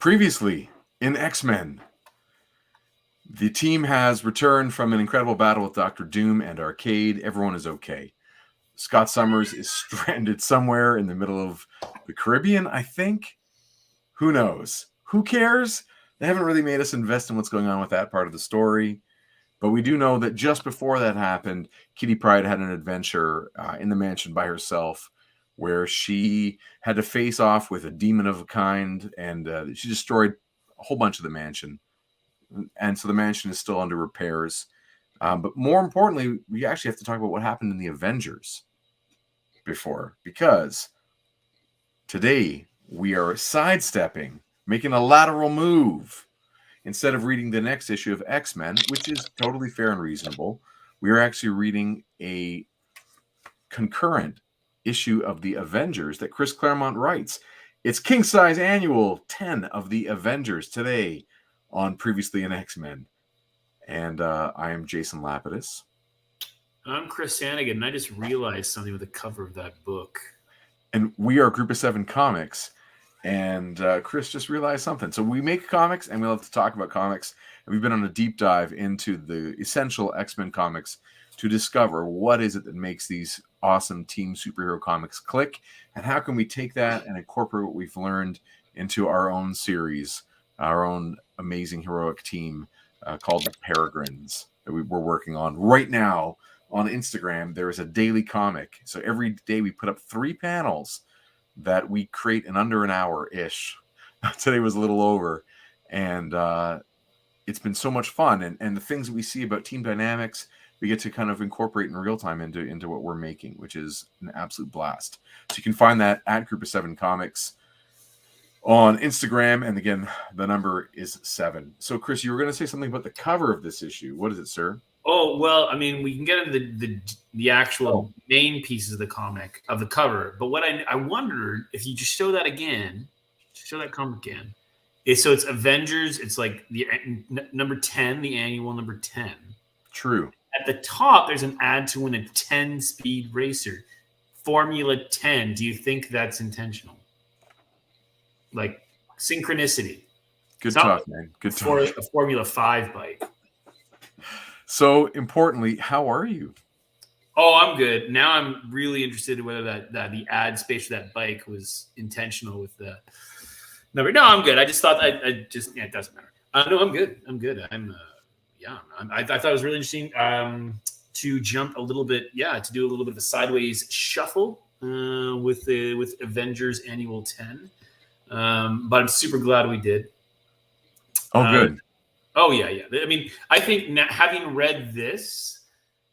Previously in X-Men, the team has returned from an incredible battle with Doctor Doom and Arcade. Everyone is okay. Scott Summers is stranded somewhere in the middle of the Caribbean, I think. Who knows? Who cares? They haven't really made us invest in what's going on with that part of the story. But we do know that just before that happened, Kitty Pryde had an adventure in the mansion by herself where she had to face off with a demon of a kind, and she destroyed a whole bunch of the mansion. And so the mansion is still under repairs. But more importantly, we actually have to talk about what happened in the Avengers before, because today we are sidestepping, making a lateral move. Instead of reading the next issue of X-Men, which is totally fair and reasonable, we are actually reading a concurrent issue of the Avengers that Chris Claremont writes. It's King-size Annual 10 of the Avengers today on Previously in X-Men. And I am Jason Lapidus. I'm Chris Sanagan, and I just realized something with the cover of that book. And we are a Group of 7 Comics. And Chris just realized something. So we make comics, and we love to talk about comics. And we've been on a deep dive into the essential X-Men comics to discover what is it that makes these awesome team superhero comics click, and how can we take that and incorporate what we've learned into our own series, our own amazing heroic team called the Peregrines that we're working on right now. On Instagram, there is a daily comic. So every day we put up 3 panels that we create in under an hour-ish. Today was a little over. And it's been so much fun. And the things that we see about team dynamics, we get to kind of incorporate in real time into what we're making, which is an absolute blast. So you can find that at Group of 7 Comics on Instagram. And again, the number is 7. So Chris, you were going to say something about the cover of this issue. What is it, sir? Oh, well, I mean, we can get into the actual main pieces of the comic, of the cover. But what I wondered, if you just show that again, show that comic again. So it's Avengers. It's like the number 10, the annual number 10. True. At the top, there's an ad to win a 10-speed racer. Formula 10. Do you think that's intentional? Like synchronicity. Good talk, man. Good talk. For a Formula 5 bike. So importantly, how are you? Oh, I'm good. Now I'm really interested in whether that the ad space for that bike was intentional with the number. No, I'm good. I just thought it doesn't matter. No, I'm good. I thought it was really interesting to jump a little bit, to do a little bit of a sideways shuffle with Avengers Annual 10. But I'm super glad we did. Oh, good. Oh, yeah. I mean, I think having read this,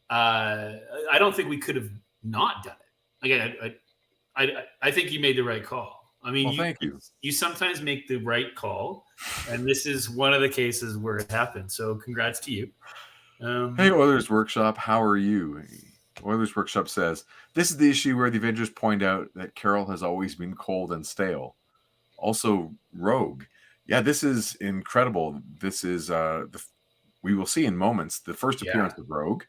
I don't think we could have not done it. Again, I think you made the right call. I mean, thank you. You sometimes make the right call, and this is one of the cases where it happened. So congrats to you. Hey, Oilers Workshop, how are you? Oilers Workshop says, this is the issue where the Avengers point out that Carol has always been cold and stale. Also, Rogue. Yeah, this is incredible. This is we will see in moments the first appearance of Rogue,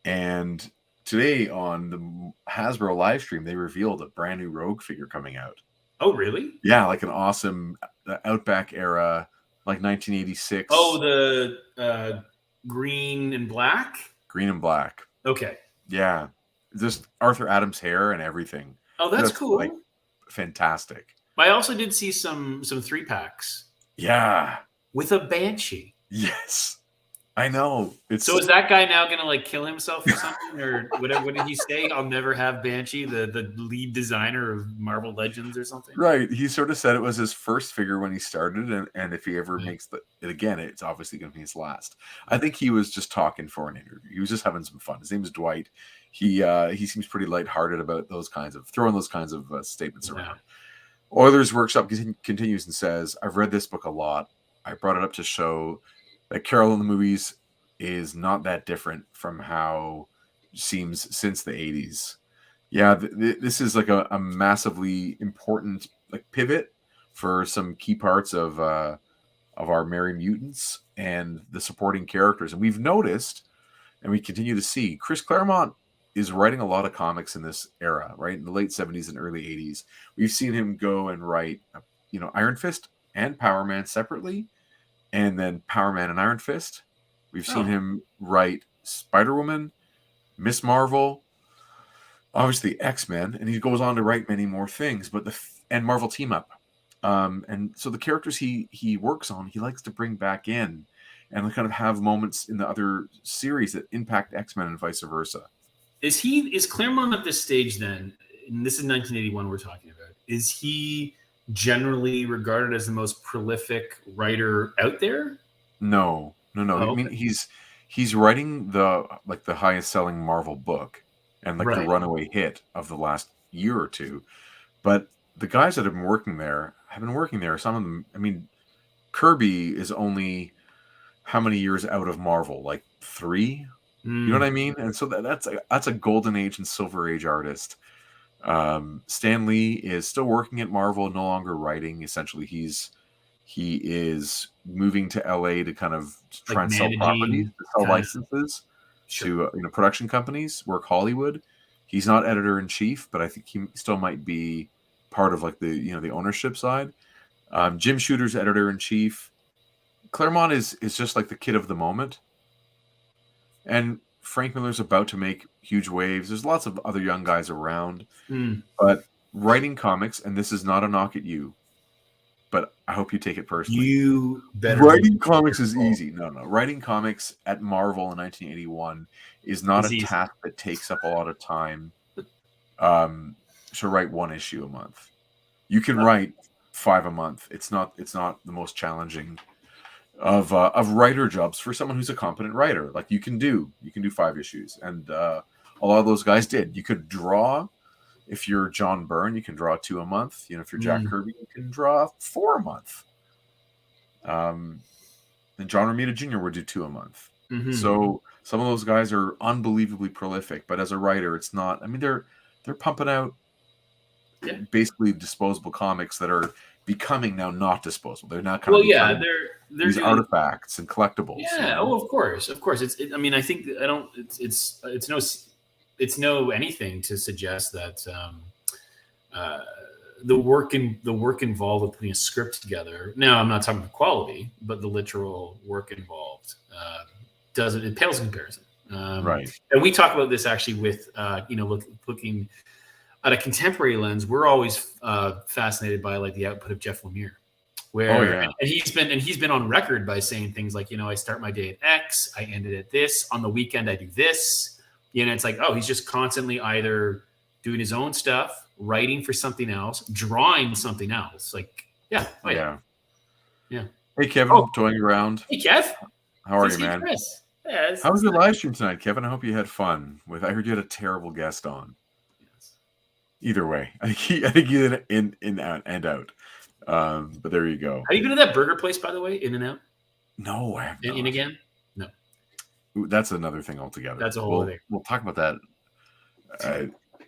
and today on the Hasbro live stream they revealed a brand new Rogue figure coming out. Oh, really? Yeah, like an awesome Outback era, like 1986. Oh, the green and black. Green and black. Okay. Yeah, just Arthur Adams hair and everything. Oh, that's cool. Like fantastic. I also did see some 3-packs. Yeah. With a Banshee. Yes. I know. So is that guy now going to kill himself or something? Or whatever? What did he say? I'll never have Banshee, the lead designer of Marvel Legends or something? Right. He sort of said it was his first figure when he started. And if he ever makes it again, it's obviously going to be his last. I think he was just talking for an interview. He was just having some fun. His name is Dwight. He seems pretty lighthearted about throwing those kinds of statements around. Oilers Workshop continues and says, I've read this book a lot. I brought it up to show that Carol in the movies is not that different from how it seems since the 80s. Yeah, this is like a massively important pivot for some key parts of our Merry Mutants and the supporting characters. And we've noticed, and we continue to see, Chris Claremont is writing a lot of comics in this era, right? In the late 70s and early 80s. We've seen him go and write, Iron Fist and Power Man separately, and then Power Man and Iron Fist. We've seen him write Spider-Woman, Miss Marvel, obviously X-Men, and he goes on to write many more things, but and Marvel Team Up. And so the characters he works on, he likes to bring back in and kind of have moments in the other series that impact X-Men and vice versa. Is Claremont at this stage then, and this is 1981 we're talking about, is he generally regarded as the most prolific writer out there? No. Oh, I mean, he's writing the highest selling Marvel book and the right. runaway hit of the last year or two. But the guys that have been working there Some of them, I mean, Kirby is only how many years out of Marvel? Like 3? You know what I mean? And so that's a golden age and silver age artist. Stan Lee is still working at Marvel, no longer writing. Essentially, he is moving to LA to kind of try and sell properties, to sell licenses to production companies, work Hollywood. He's not editor in chief, but I think he still might be part of like the ownership side. Jim Shooter's editor in chief. Claremont is just like the kid of the moment. And Frank Miller's about to make huge waves. There's lots of other young guys around. But writing comics, and this is not a knock at you, but I hope you take it personally. You better. Writing comics is easy. No. Writing comics at Marvel in 1981 is not a task that takes up a lot of time to write one issue a month. You can write 5 a month. It's not the most challenging of writer jobs for someone who's a competent writer. Like you can do 5 issues, and a lot of those guys did. You could draw. If you're John Byrne, you can draw 2 a month. If you're Jack Kirby, you can draw 4 a month. Then John Romita Jr. would do 2 a month. So some of those guys are unbelievably prolific, but as a writer, it's not. I mean, they're pumping out basically disposable comics that are becoming now not disposable. They're not kind of they're these artifacts and collectibles. Yeah, of course. I mean, I think I don't. It's no anything to suggest that the work involved with putting a script together. Now, I'm not talking about quality, but the literal work involved it pales in comparison. Right. And we talk about this actually with looking at a contemporary lens. We're always fascinated by like the output of Jeff Lemire, where and he's been on record by saying things like, I start my day at X, I end it at this. On the weekend, I do this. It's like, he's just constantly either doing his own stuff, writing for something else, drawing something else. Like, yeah. Hey, Kevin, toying around. Hey, Kev. How are you, man? Yeah, how was your live stream tonight, Kevin? I hope you had fun. I heard you had a terrible guest on. Yes. Either way, I think you did in out and out. But there you go. Have you been to that burger place, by the way, In and Out? No, I have not. In again? No. That's another thing altogether. That's a whole thing. We'll talk about that.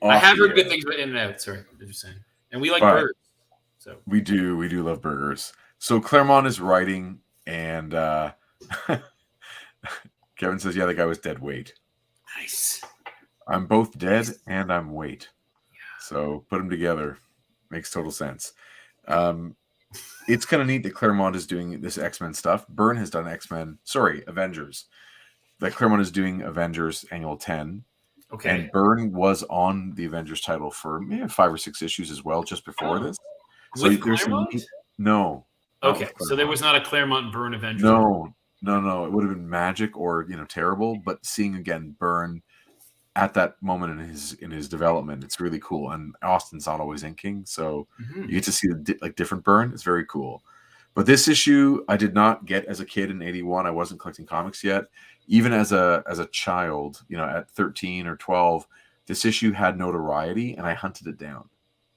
I have heard good things about In and Out. Sorry, I'm just saying. And we like burgers. So we do love burgers. So Claremont is writing, and Kevin says, "Yeah, the guy was dead weight." Nice. I'm both dead and I'm weight. Yeah. So put them together, makes total sense. It's kind of neat that Claremont is doing this X-Men stuff. Byrne has done Avengers. That Claremont is doing Avengers Annual 10. Okay. And Byrne was on the Avengers title for maybe 5 or 6 issues as well, just before this. So with Claremont? No. Okay, so there was not a Claremont Byrne Avengers. No. It would have been magic or terrible. But seeing again Byrne at that moment in his development, it's really cool. And Austin's not always inking, so you get to see the different Byrne. It's very cool. But this issue I did not get as a kid in 81. I wasn't collecting comics yet. Even as a child, at 13 or 12, this issue had notoriety, and I hunted it down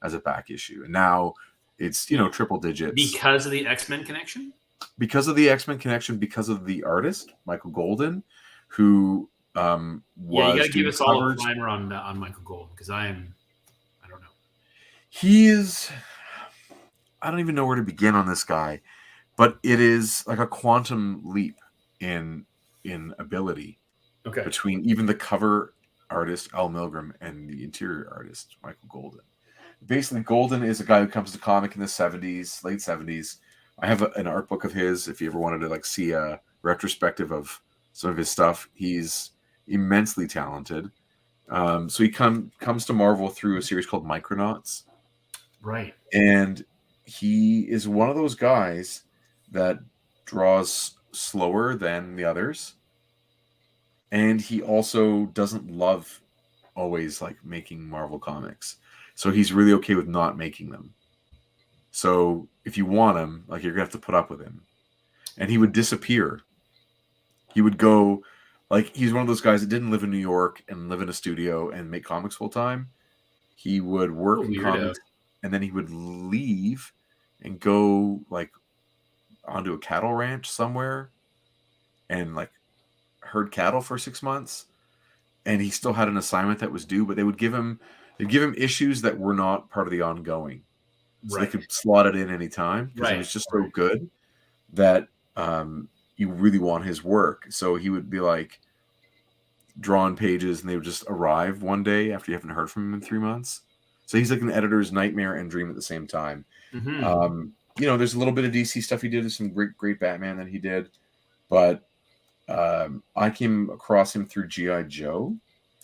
as a back issue. And now it's triple digits because of the X-Men connection. Because of the X-Men connection, because of the artist Michael Golden, who was you got to give us all a primer on Michael Golden, because I don't know. He is. I don't even know where to begin on this guy, but it is like a quantum leap in ability between even the cover artist Al Milgrom and the interior artist Michael Golden. Basically, Golden is a guy who comes to comic in the 70s, late 70s, I have an art book of his. If you ever wanted to like see a retrospective of some of his stuff, he's immensely talented. So he comes to Marvel through a series called Micronauts, Right. and he is one of those guys that draws slower than the others, and he also doesn't love always like making Marvel comics, so he's really okay with not making them. So if you want him, like you're gonna have to put up with him, and he would disappear. He would go, like he's one of those guys that didn't live in New York and live in a studio and make comics full time. He would work in comics, and then he would leave and go like onto a cattle ranch somewhere and like herd cattle for 6 months. And he still had an assignment that was due, but they'd give him issues that were not part of the ongoing, so they could slot it in anytime because he was just so good that you really want his work. So he would be like drawing pages, and they would just arrive one day after you haven't heard from him in 3 months. So he's like an editor's nightmare and dream at the same time. There's a little bit of DC stuff he did. There's some great Batman that he did, but I came across him through G.I. Joe,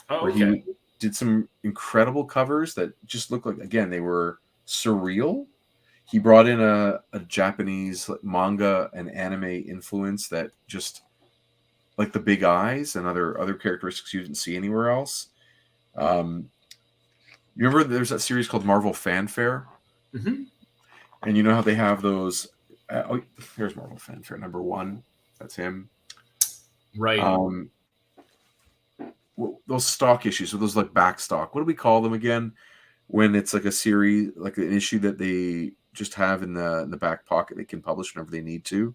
where he did some incredible covers that just looked like, again, they were surreal. He brought in a Japanese manga and anime influence that just like the big eyes and other characteristics you didn't see anywhere else. You remember there's that series called Marvel Fanfare? Mm-hmm. And you know how they have those... here's Marvel Fanfare #1. That's him. Right. Those stock issues, so those like back stock. What do we call them again? When it's like a series, like an issue that they just have in the back pocket, they can publish whenever they need to.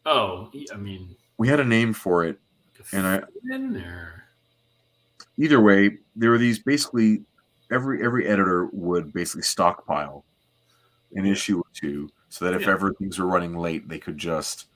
Oh, I mean, we had a name for it, and either way, there were these basically every editor would basically stockpile an issue or two, so that if ever things were running late, they could just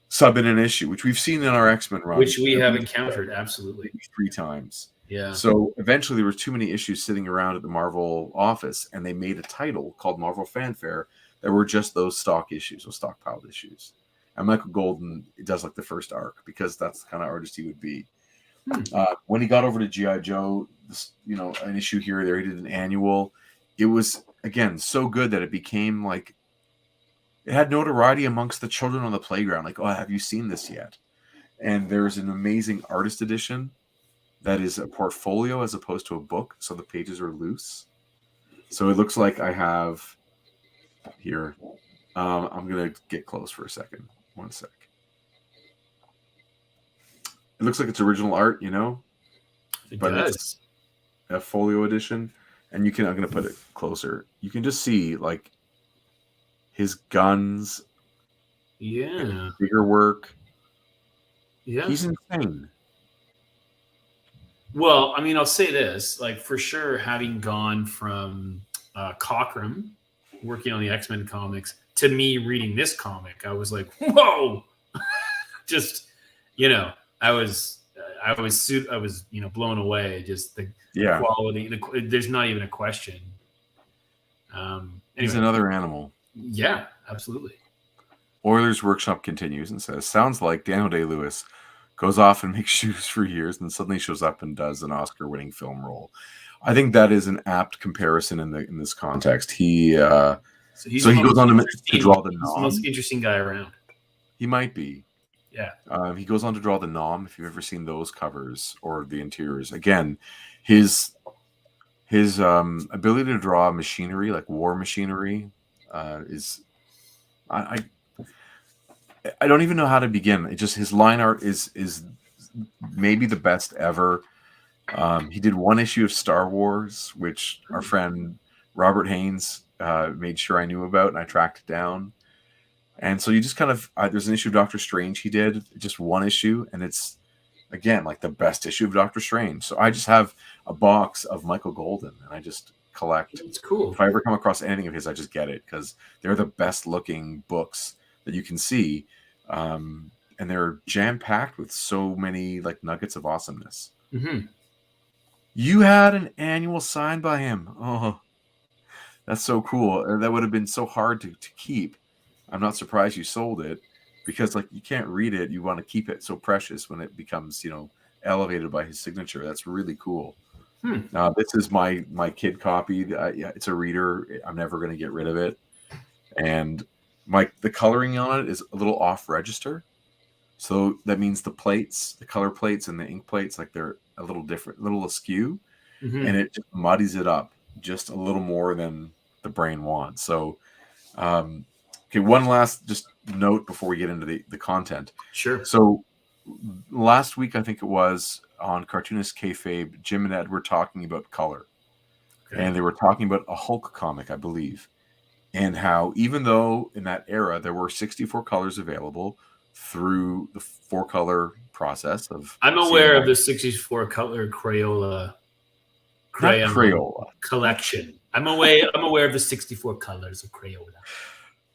sub in an issue, which we've seen in our X-Men run, which we have encountered absolutely 3 times. Yeah. So eventually there were too many issues sitting around at the Marvel office, and they made a title called Marvel Fanfare that were just those stock issues, those stockpiled issues. And Michael Golden does like the first arc because that's the kind of artist he would be. When he got over to G.I. Joe, an issue here or there, he did an annual. It was, again, so good that it became like, it had notoriety amongst the children on the playground. Like, oh, have you seen this yet? And there's an amazing artist edition that is a portfolio as opposed to a book, so the pages are loose. So it looks like I have here. I'm going to get close for a second. One sec. It looks like it's original art, but does. It's a folio edition. And I'm going to put it closer. You can just see, like, his guns. Yeah. Bigger work. Yeah. He's insane. Well, I mean, I'll say this, like, for sure, having gone from Cockrum, working on the X-Men comics, to me reading this comic, I was like, whoa! Just, I was blown away. Just the quality. There's not even a question. Anyway. He's another animal. Yeah, absolutely. Oilers Workshop continues and says, sounds like Daniel Day-Lewis goes off and makes shoes for years and suddenly shows up and does an Oscar-winning film role. I think that is an apt comparison in this context. He he goes on to draw the Nom. He's the most interesting guy around. He might be. Yeah. He goes on to draw the Nom. If you've ever seen those covers or the interiors, again, his ability to draw machinery, like war machinery, is I don't even know how to begin. It just, his line art is maybe the best ever. He did one issue of Star Wars, which our friend Robert Haynes made sure I knew about, and I tracked it down. And so you just kind of, there's an issue of Doctor Strange he did, just one issue, and it's, again, like the best issue of Doctor Strange. So I just have a box of Michael Golden, and I just collect. It's cool. If I ever come across anything of his, I just get it, because they're the best looking books that you can see. And they're jam-packed with so many like nuggets of awesomeness. Mm-hmm. You had an annual signed by him. Oh, that's so cool. That would have been so hard to keep. I'm not surprised you sold it, because like you can't read it. You want to keep it so precious when it becomes, elevated by his signature. That's really cool. This is my kid copy. Yeah, it's a reader. I'm never going to get rid of it. And the coloring on it is a little off register. So that means the color plates and the ink plates, like they're a little different, a little askew, and it just muddies it up just a little more than the brain wants. So, okay, one last just note before we get into the content. Sure. So last week, I think it was on Cartoonist Kayfabe, Jim and Ed were talking about color. Okay. And they were talking about a Hulk comic, I believe, and how even though in that era there were 64 colors available through the 4-color process of... I'm aware of the 64 color Crayola collection. I'm aware of the 64 colors of Crayola.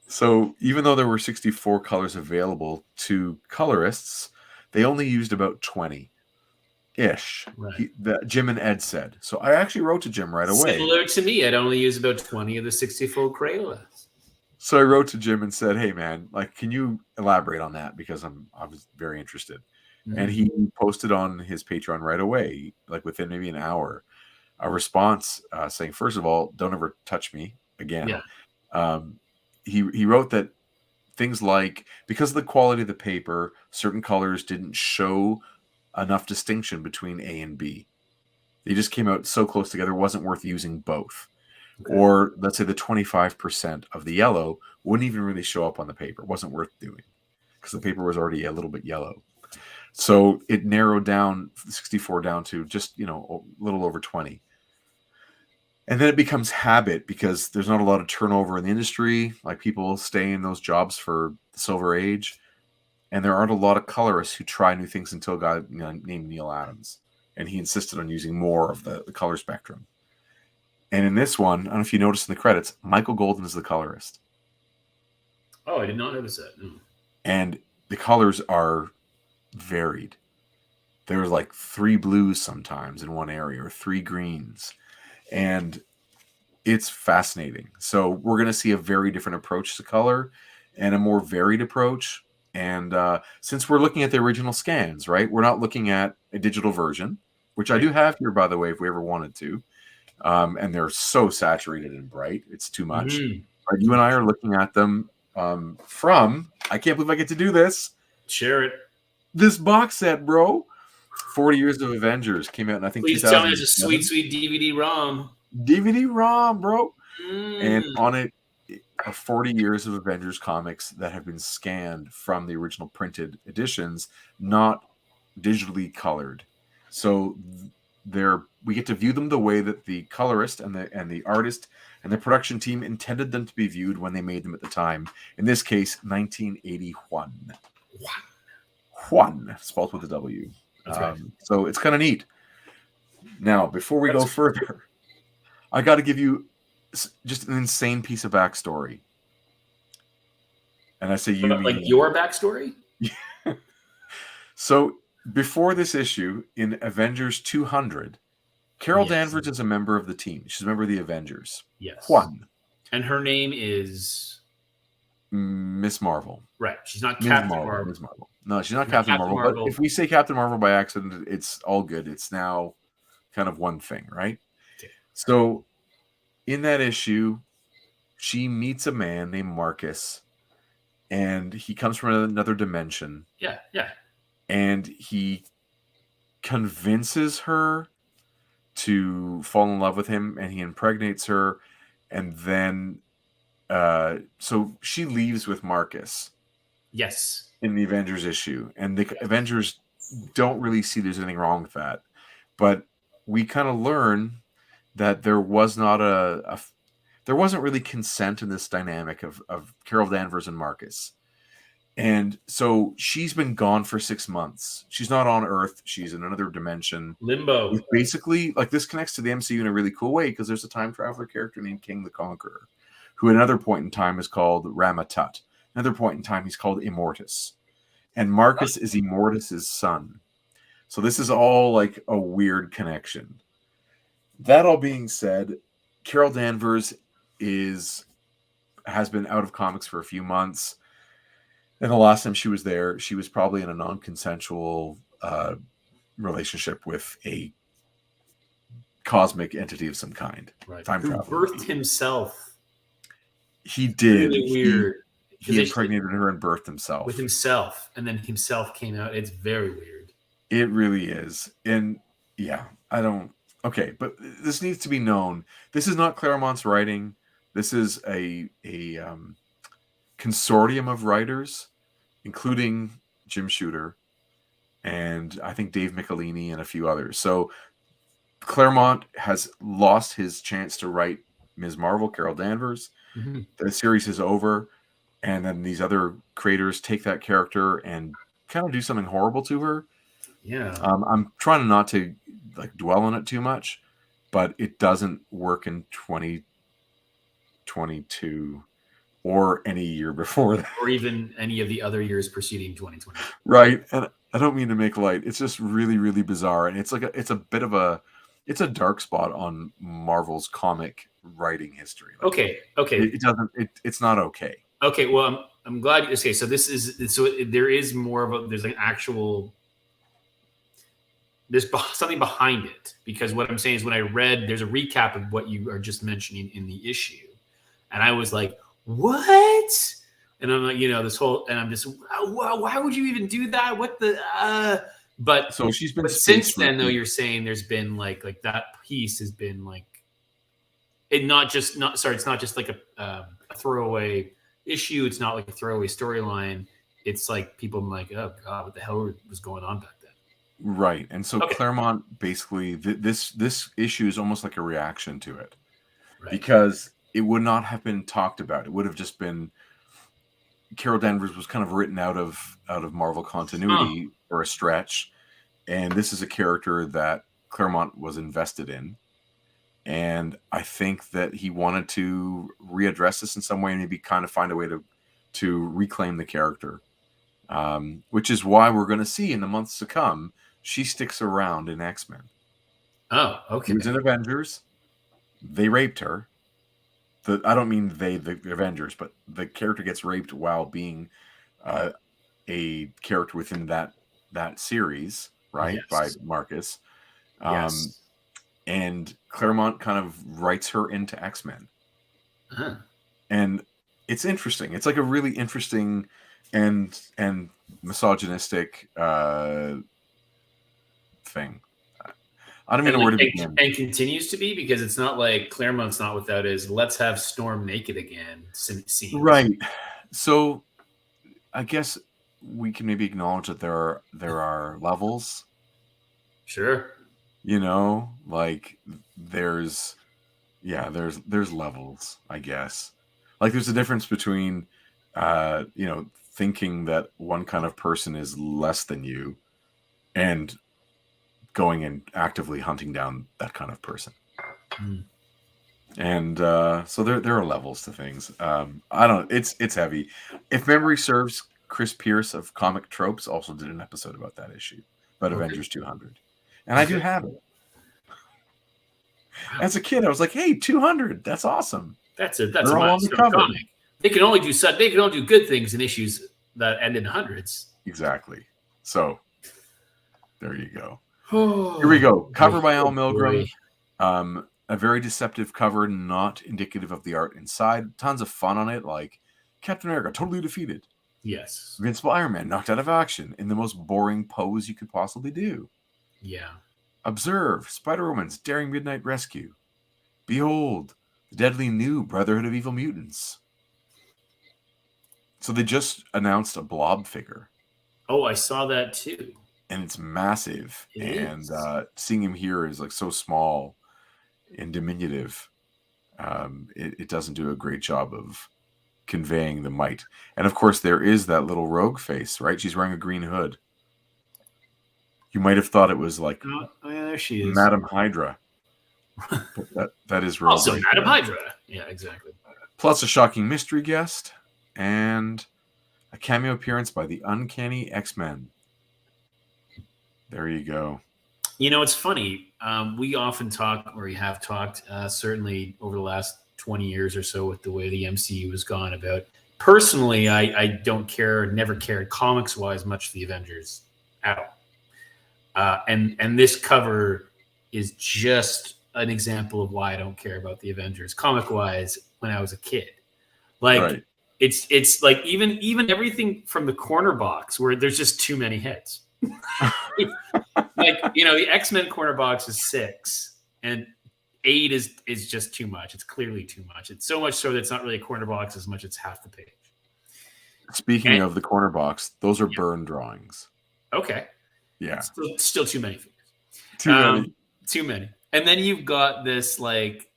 So even though there were 64 colors available to colorists, they only used about 20-ish. Right. Jim and Ed said. So I actually wrote to Jim right away. Similar to me, I'd only use about 20 of the 64 Crayolas. So I wrote to Jim and said, "Hey man, like, can you elaborate on that? Because I was very interested." And he posted on his Patreon right away, like within maybe an hour, a response saying, first of all, don't ever touch me again. Yeah. He wrote that things like, because of the quality of the paper, certain colors didn't show enough distinction between A and B. They just came out so close together, it wasn't worth using both. Okay. Or let's say the 25% of the yellow wouldn't even really show up on the paper. It wasn't worth doing because the paper was already a little bit yellow. So it narrowed down 64 down to just, a little over 20. And then it becomes habit because there's not a lot of turnover in the industry. Like, people stay in those jobs for the Silver Age. And there aren't a lot of colorists who try new things until a guy named Neil Adams. And he insisted on using more of the color spectrum. And in this one, I don't know if you noticed in the credits, Michael Golden is the colorist. Oh, I did not notice that. No. And the colors are varied. There's like 3 blues sometimes in one area, or 3 greens. And it's fascinating. So we're going to see a very different approach to color and a more varied approach. And since we're looking at the original scans, right, we're not looking at a digital version, which I do have here, by the way, if we ever wanted to. And they're so saturated and bright, it's too much. Right, you and I are looking at them from, I can't believe I get to do this. Share it. This box set, bro. 40 Years of Avengers came out in, I think, Please tell me it's a sweet, sweet DVD-ROM. DVD-ROM, bro. And on it are 40 years of Avengers comics that have been scanned from the original printed editions, not digitally colored. So we get to view them the way that the colorist and the artist and the production team intended them to be viewed when they made them at the time. In this case, 1981. Juan, spelled with a W. So it's kind of neat. Now, before we go further, I got to give you just an insane piece of backstory. And I say you mean... Like your backstory? So before this issue, in Avengers 200, Carol Danvers is a member of the team. She's a member of the Avengers. Yes. Juan. And her name is... Miss Marvel. Right. She's not Captain Marvel. Miss Marvel. No, she's not Captain Marvel. But if we say Captain Marvel by accident, it's all good. It's now kind of one thing, right? Okay. So in that issue, she meets a man named Marcus, and he comes from another dimension. Yeah, yeah. And he convinces her to fall in love with him, and he impregnates her, and then so she leaves with Marcus. Yes. In the Avengers issue, and the Avengers don't really see there's anything wrong with that, but we kind of learn that there was not there wasn't really consent in this dynamic of Carol Danvers and Marcus. And so she's been gone for 6 months. She's not on Earth. She's in another dimension. Limbo. Basically, like, this connects to the MCU in a really cool way, because there's a time traveler character named King the Conqueror, who at another point in time is called Ramatut. Another point in time, he's called Immortus. And Marcus is Immortus's son. So this is all like a weird connection. That all being said, Carol Danvers is has been out of comics for a few months. And the last time she was there, she was probably in a non-consensual relationship with a cosmic entity of some kind. Right. Time Who travel. birthed himself. He did. Really weird. He impregnated her and birthed himself. With himself. And then himself came out. It's very weird. It really is. And yeah, I don't... Okay, but this needs to be known. This is not Claremont's writing. This is a consortium of writers, including Jim Shooter, and I think Dave Michelini and a few others. So Claremont has lost his chance to write Ms. Marvel, Carol Danvers. Mm-hmm. The series is over, and then these other creators take that character and kind of do something horrible to her. Yeah. I'm trying not to dwell on it too much, but it doesn't work in 2022 or any year before that, or even any of the other years preceding 2020. Right, and I don't mean to make light. It's just really, really bizarre, and it's a dark spot on Marvel's comic writing history. Okay. It's not okay. Okay, well, I'm glad. Okay, so there is more of there's an actual. There's something behind it, because what I'm saying is when I read, there's a recap of what you are just mentioning in the issue, and I was like, what? And I'm like, this whole, and I'm just, why would you even do that? What the, but so she's been, but since then though, you're saying there's been like that piece has been it's not just like a throwaway issue. It's not like a throwaway storyline. It's like people are like, oh God, what the hell was going on back then? Right. And so Claremont basically, this issue is almost like a reaction to it, right? Because it would not have been talked about. It would have just been Carol Danvers was kind of written out of Marvel continuity for a stretch. And this is a character that Claremont was invested in. And I think that he wanted to readdress this in some way and maybe kind of find a way to reclaim the character. Which is why we're going to see in the months to come, she sticks around in X-Men. Oh, okay. She was in Avengers. They raped her. I don't mean the Avengers, but the character gets raped while being a character within that series, right? Yes. By Marcus. Yes. And Claremont kind of writes her into X-Men. Uh-huh. And it's interesting. It's like a really interesting and misogynistic thing. I don't even know where to begin. And continues to be, because it's not like Claremont's not without his let's have Storm naked again scenes. Right. So I guess we can maybe acknowledge that there are levels. Sure. Like there's levels, I guess. Like there's a difference between thinking that one kind of person is less than you and going and actively hunting down that kind of person. And so there are levels to things. It's heavy. If memory serves, Chris Pierce of Comic Tropes also did an episode about that issue, about Avengers 200. And I do have it. As a kid, I was like, hey, 200, that's awesome. That's a milestone comic. They can only do good things in issues that end in hundreds. Exactly. So there you go. Here we go. Cover by Al Milgrom. A very deceptive cover, not indicative of the art inside. Tons of fun on it, like Captain America totally defeated. Yes. Invincible Iron Man knocked out of action in the most boring pose you could possibly do. Yeah. Observe Spider-Woman's daring midnight rescue. Behold the deadly new Brotherhood of Evil Mutants. So they just announced a Blob figure. Oh, I saw that too. And it's massive. Seeing him here is like so small and diminutive. It doesn't do a great job of conveying the might. And of course, there is that little rogue face, right? She's wearing a green hood. You might have thought it was like there she is. Madam Hydra. But that is Rogue. Also, Madam Hydra. Yeah, exactly. Plus a shocking mystery guest and a cameo appearance by the Uncanny X-Men. There you go. It's funny. We often talk, or we have talked, certainly over the last 20 years or so with the way the MCU has gone about. Personally, I don't care, never cared comics wise much for the Avengers at all. And this cover is just an example of why I don't care about the Avengers comic wise when I was a kid. Like Right. it's like even everything from the corner box where there's just too many hits. Like, the X-Men corner box is 6 and 8 is just too much. It's clearly too much. It's so much so that it's not really a corner box as much as half the page. Speaking of the corner box, those are burn drawings. Okay. Yeah. Still too many figures. Too many. And then you've got this like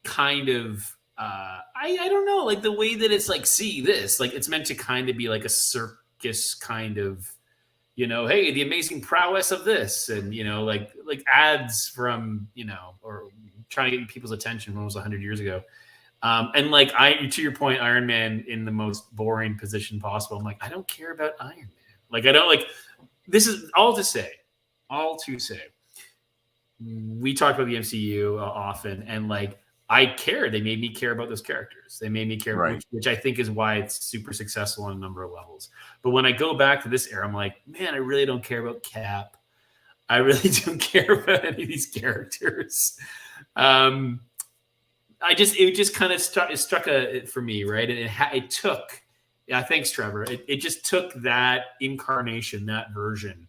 kind of I don't know, like the way that it's like, see this, like it's meant to kind of be like a circus kind of, hey, the amazing prowess of this, and like ads from or trying to get people's attention from almost 100 years ago. And like to your point, Iron Man in the most boring position possible. I'm like, I don't care about Iron Man. Like I don't like. This is all to say. We talk about the MCU often, and like I care. They made me care about those characters. They made me care, right. which I think is why it's super successful on a number of levels. But when I go back to this era, I'm like, man, I really don't care about Cap. I really don't care about any of these characters. It just kind of struck for me, right? And it took, yeah, thanks, Trevor. It just took that incarnation, that version,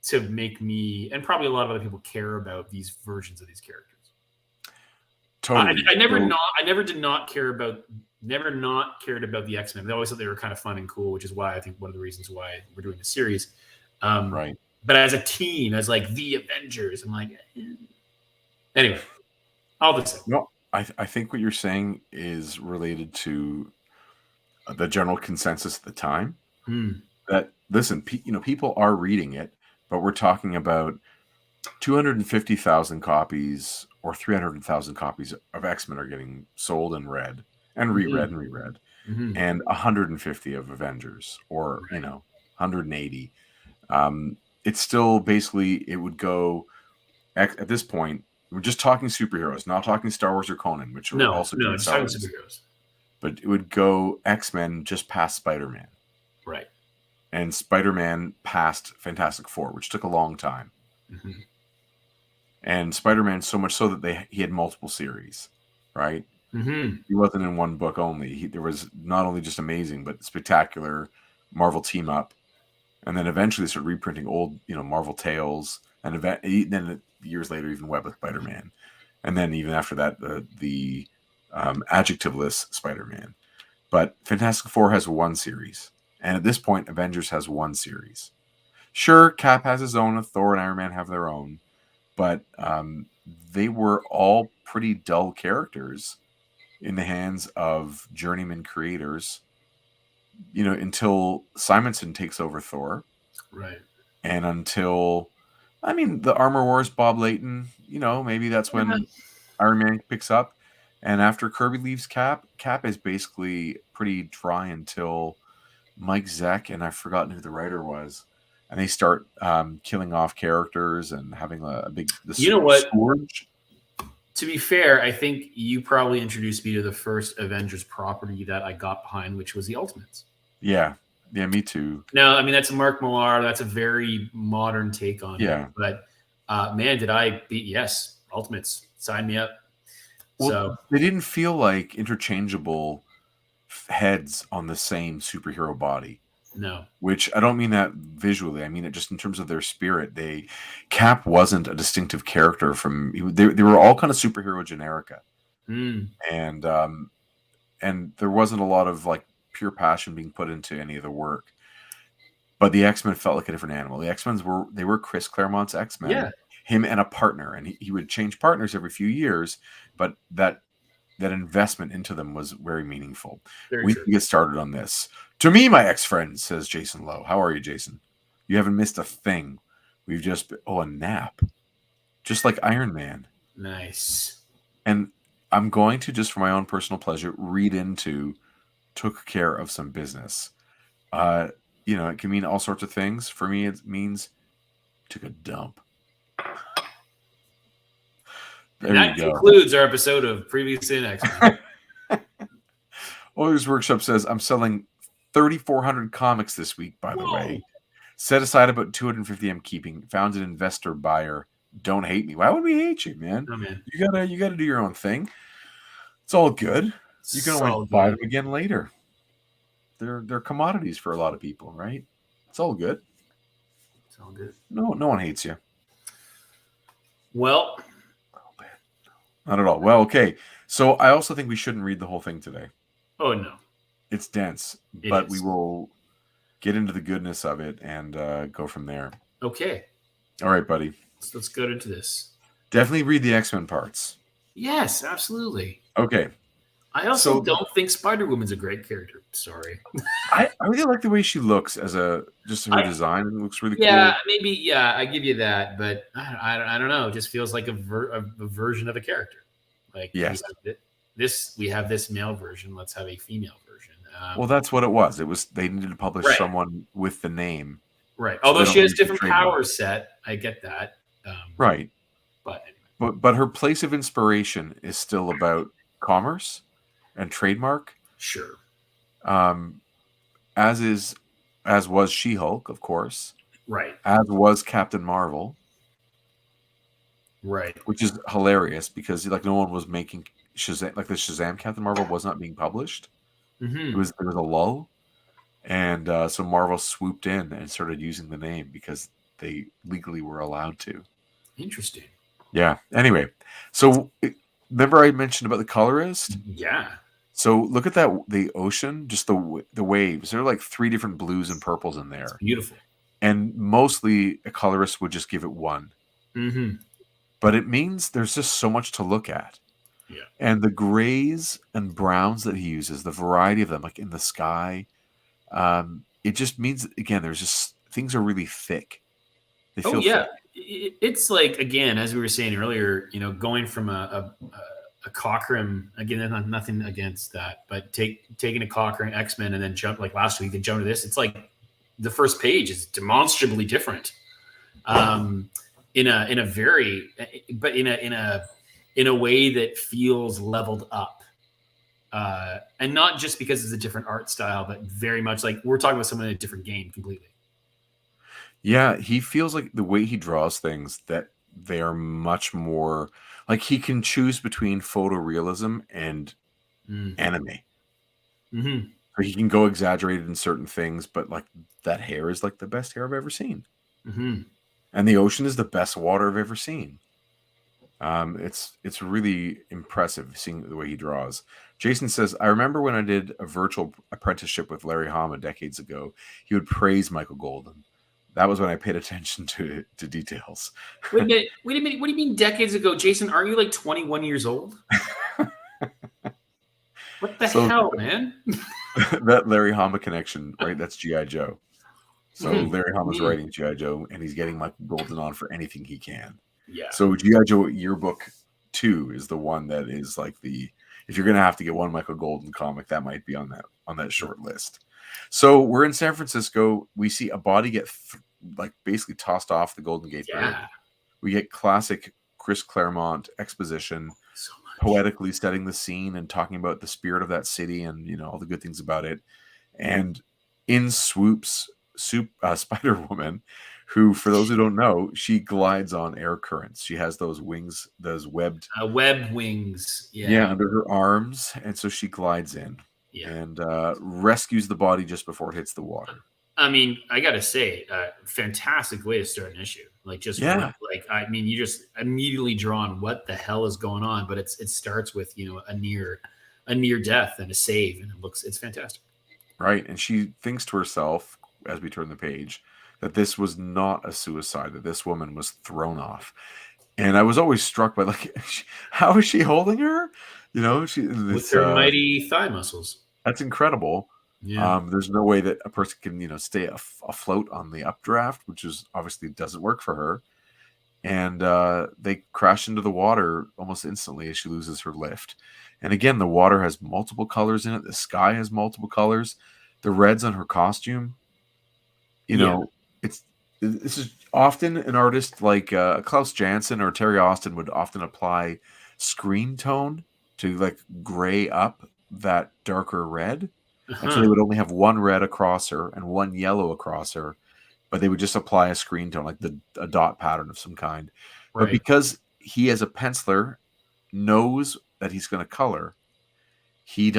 to make me, and probably a lot of other people, care about these versions of these characters. Totally. I never cared about the X-Men. I always thought they were kind of fun and cool, which is why I think one of the reasons why we're doing the series. Right. But as a team, as like the Avengers, I'm like, anyway, all the same. No, I think what you're saying is related to the general consensus at the time. That, listen, people are reading it, but we're talking about 250,000 copies or 300,000 copies of X-Men are getting sold and read and reread and reread, and 150 of Avengers, or 180. It's still basically, it would go at this point. We're just talking superheroes, not talking Star Wars or Conan, which are also just talking superheroes. But it would go X-Men just past Spider-Man, right? And Spider-Man past Fantastic Four, which took a long time. And Spider-Man so much so that he had multiple series, right? He wasn't in one book only. There was not only just Amazing, but Spectacular, Marvel Team Up, and then eventually they started reprinting old, Marvel Tales, and then years later even Web of Spider-Man, and then even after that the adjectiveless Spider-Man. But Fantastic Four has one series, and at this point, Avengers has one series. Sure, Cap has his own, and Thor and Iron Man have their own, but they were all pretty dull characters in the hands of journeyman creators, until Simonson takes over Thor. Right. And until, the Armor Wars, Bob Layton, maybe that's when Iron Man picks up. And after Kirby leaves Cap is basically pretty dry until Mike Zeck, and I've forgotten who the writer was, and they start killing off characters and having a big... Scourge. To be fair, I think you probably introduced me to the first Avengers property that I got behind, which was the Ultimates. Yeah, me too. No, that's a Mark Millar. That's a very modern take on it. But man, did I beat yes, Ultimates. Sign me up. Well, so they didn't feel like interchangeable heads on the same superhero body. No. Which I don't mean that visually. I mean it just in terms of their spirit. Cap wasn't a distinctive character from... They were all kind of superhero generica. And there wasn't a lot of like pure passion being put into any of the work. But the X-Men felt like a different animal. The X-Men were Chris Claremont's X-Men. Yeah. Him and a partner. And he would change partners every few years, but that investment into them was very meaningful. We need to get started on this. To me, my ex-friend, says Jason Lowe. How are you, Jason? You haven't missed a thing. We've just... a nap. Just like Iron Man. Nice. And I'm going to, just for my own personal pleasure, read into took care of some business. It can mean all sorts of things. For me, it means took a dump. That concludes our episode of Previously in X-Men. Oilers Workshop says, I'm selling 3,400 comics this week, by the Whoa. way. Set aside about 250 I'm keeping. Found an investor buyer. Don't hate me. Why would we hate you, man? Oh, man. You gotta do your own thing. It's all good. You can always So buy good. them again later. They're commodities for a lot of people, right? It's all good. It's all good. No one hates you. Well, Not at all. Well, okay. So I also think we shouldn't read the whole thing today. oh no. It's dense, It but is. we will get into the goodness of it and go from there. Okay. All right, buddy. Let's go into this. Definitely read the X-Men parts. Yes, absolutely. Okay. I also So- don't think Spider-Woman's a great character. Sorry. I really like the way she looks as just her design. It looks really Yeah, cool. maybe. Yeah, I give you that, but I don't know. It just feels like a version of a character. Like Yes. we have this male version. Let's have a female version. Well, that's what it was. It was they needed to publish Right. someone with the name. Right. So Although they she don't has use the different trademark. powers set. I get that. Right. But anyway. But her place of inspiration is still about commerce and trademark. Sure. As was She-Hulk, of course. Right. As was Captain Marvel, Right. which is hilarious because like no one was making Shazam, like the Shazam Captain Marvel was not being published. Mm-hmm. There was a lull, and so Marvel swooped in and started using the name because they legally were allowed to. Interesting. Yeah. Anyway, so remember I mentioned about the colorist? Yeah. So look at the ocean, just the waves. There are like 3 different blues and purples in there, Beautiful. and mostly a colorist would just give it 1. Mm-hmm. But it means there's just so much to look at. Yeah. And the grays and browns that he uses, the variety of them, like in the sky, it just means, again, there's just, things are really thick. They feel thick. It's like, again, as we were saying earlier, going from a Cochran, again, nothing against that, but taking a Cochran X-Men and then jump, like last week, and jump to this, it's like the first page is demonstrably different. In a way that feels leveled up, and not just because it's a different art style, but very much like we're talking about someone in a different game completely. Yeah, he feels like the way he draws things that they are much more like he can choose between photorealism and anime. Mm-hmm. So he can go exaggerated in certain things, but like that hair is like the best hair I've ever seen. Mm-hmm. And the ocean is the best water I've ever seen. It's really impressive seeing the way he draws. Jason says, I remember when I did a virtual apprenticeship with Larry Hama decades ago, he would praise Michael Golden. That was when I paid attention to details. Wait a minute. What do you mean decades ago? Jason, aren't you like 21 years old? What the hell, man? That Larry Hama connection, right? That's G.I. Joe. So Larry Hama's writing G.I. Joe, and he's getting Michael Golden on for anything he can. Yeah. So G.I. Joe Yearbook 2 is the one that is like if you're gonna have to get one Michael Golden comic, that might be on that short list. So we're in San Francisco. We see a body get like basically tossed off the Golden Gate Bridge. We get classic Chris Claremont exposition, so poetically setting the scene and talking about the spirit of that city and all the good things about it. And in swoops Spider-Woman, who, for those who don't know, she glides on air currents. She has those wings, those webbed wings, under her arms, and so she glides in and rescues the body just before it hits the water. I mean, I gotta say, fantastic way to start an issue. Like you just immediately drawn what the hell is going on, but it starts with a near death and a save, and it's fantastic. Right, and she thinks to herself as we turn the page that this was not a suicide, that this woman was thrown off. And I was always struck by how is she holding her? With her mighty thigh muscles. That's incredible. Yeah. There's no way that a person can stay afloat on the updraft, which is obviously doesn't work for her. And they crash into the water almost instantly as she loses her lift. And again, the water has multiple colors in it. The sky has multiple colors. The reds on her costume. This is often an artist like Klaus Janson or Terry Austin would often apply screen tone to like gray up that darker red. And so Uh-huh. they would only have one red across her and one yellow across her, but they would just apply a screen tone, like a dot pattern of some kind. But Right. because he, as a penciler, knows that he's going to color, he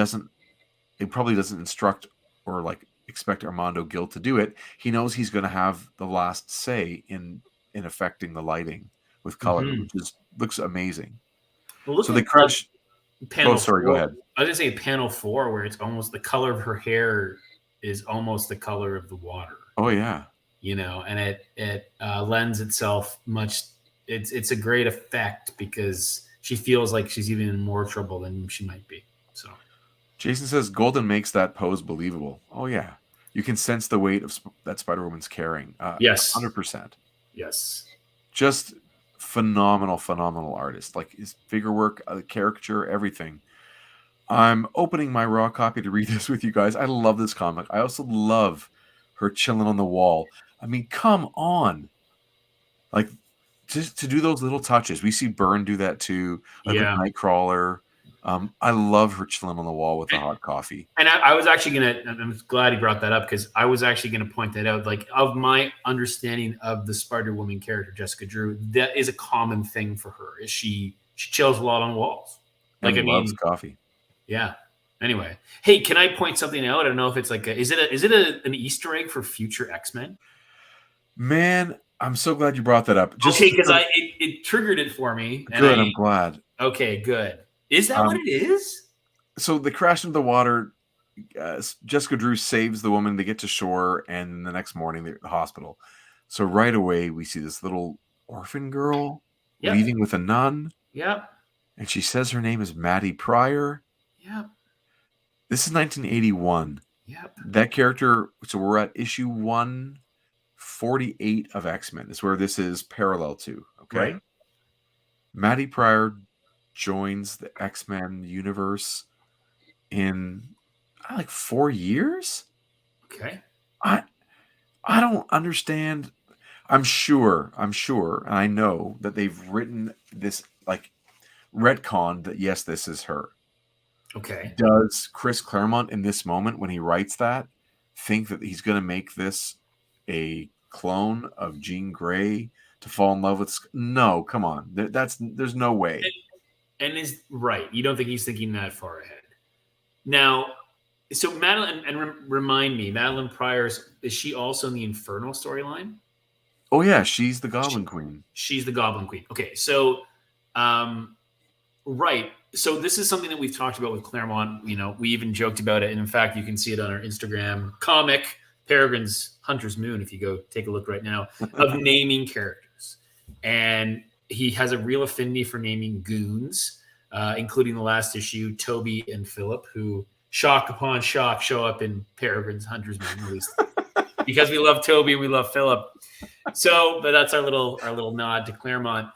probably doesn't instruct or like expect Armando Gil to do it. He knows he's going to have the last say in affecting the lighting with color, Mm-hmm. which looks amazing. Well, look So they at like crouch. Oh, panel sorry. Go 4. ahead. I was gonna say panel 4, where it's almost the color of her hair is almost the color of the water. Oh yeah. And it lends itself much. It's a great effect because she feels like she's even in more trouble than she might be. So Jason says Golden makes that pose believable. Oh yeah, you can sense the weight of that Spider-Woman's carrying. yes, 100%. yes, Just phenomenal artist. Like his figure work, caricature, everything. I'm opening my raw copy to read this with you guys. I love this comic. I also love her chilling on the wall. I mean, come on. Like, just to do those little touches. We see Byrne do that too, like with yeah. Nightcrawler. I love her chilling on the wall with the hot coffee. And I was actually I'm glad you brought that up because I was actually gonna point that out. Like, of my understanding of the Spider Woman character, Jessica Drew, that is a common thing for her. Is she chills a lot on walls. Like, And I loves mean, coffee. yeah. Anyway, hey, can I point something out? I don't know if it's like is it an Easter egg for future X-Men? Man, I'm so glad you brought that up. Okay, Just because it triggered it for me, and good. I'm glad. okay, good. Is that what it is? So the crash into the water, Jessica Drew saves the woman. They get to shore, and the next morning they're at the hospital. So right away we see this little orphan girl Yep. leaving with a nun. Yep. And she says her name is Maddie Pryor. Yep. This is 1981. Yep. That character. So we're at issue 148 of X-Men. Is where this is parallel to. Okay. Right. Maddie Pryor joins the X-Men universe in like 4 years. Okay. I don't understand. I'm sure, and I know that they've written this like retcon that yes, this is her. Okay. Does Chris Claremont in this moment when he writes that think that he's going to make this a clone of Jean Grey to fall in love with? No, come on. There's no way. And is right. You don't think he's thinking that far ahead. Now, so Madeline, and remind me, Madeline Pryor, is she also in the Infernal storyline? Oh yeah, she's the Goblin Queen. She's the Goblin Queen. Okay, so right. So this is something that we've talked about with Claremont. We even joked about it, and in fact, you can see it on our Instagram comic, Peregrine's Hunter's Moon, if you go take a look right now, of naming characters. And he has a real affinity for naming goons, including the last issue, Toby and Philip, who shock upon shock show up in Peregrine's Hunter's Moon, at least because we love Toby and we love Philip. But that's our little nod to Claremont.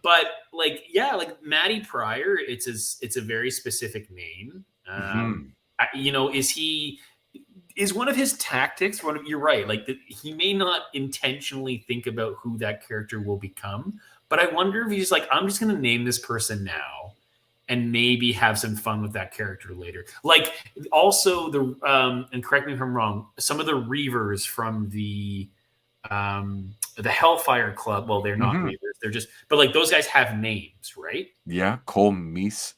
But like Maddie Pryor, it's a very specific name. Is one of his tactics? You're right. Like he may not intentionally think about who that character will become, but I wonder if he's like, I'm just going to name this person now, and maybe have some fun with that character later. Like also and correct me if I'm wrong, some of the Reavers from the Hellfire Club. Well, they're not Reavers. They're just, but like those guys have names, right? Yeah, Cole, Reese,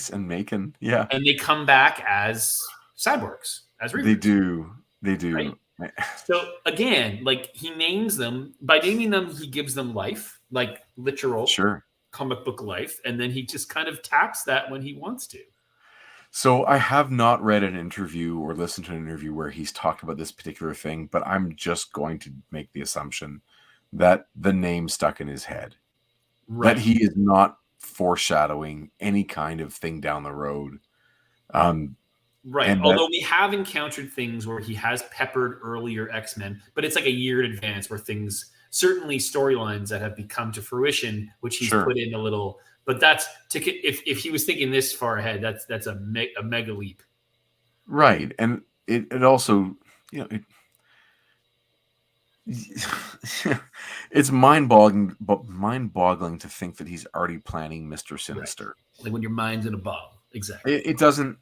and Macon. Yeah, and they come back as cyborgs, as Reavers. They do. Right? So again, like he names them. By naming them, he gives them life, like literal comic book life, and then he just kind of taps that when he wants to. So I have not read an interview or listened to an interview where he's talked about this particular thing, but I'm just going to make the assumption that the name stuck in his head. Right. That he is not foreshadowing any kind of thing down the road. Right. Although we have encountered things where he has peppered earlier X-Men, but it's like a year in advance where things, certainly storylines that have come to fruition, which he's put in a little. But that's if he was thinking this far ahead, that's a mega leap. Right. And it also, it's mind-boggling to think that he's already planning Mr. Sinister. Right. Like when your mind's in a bottle. Exactly. It doesn't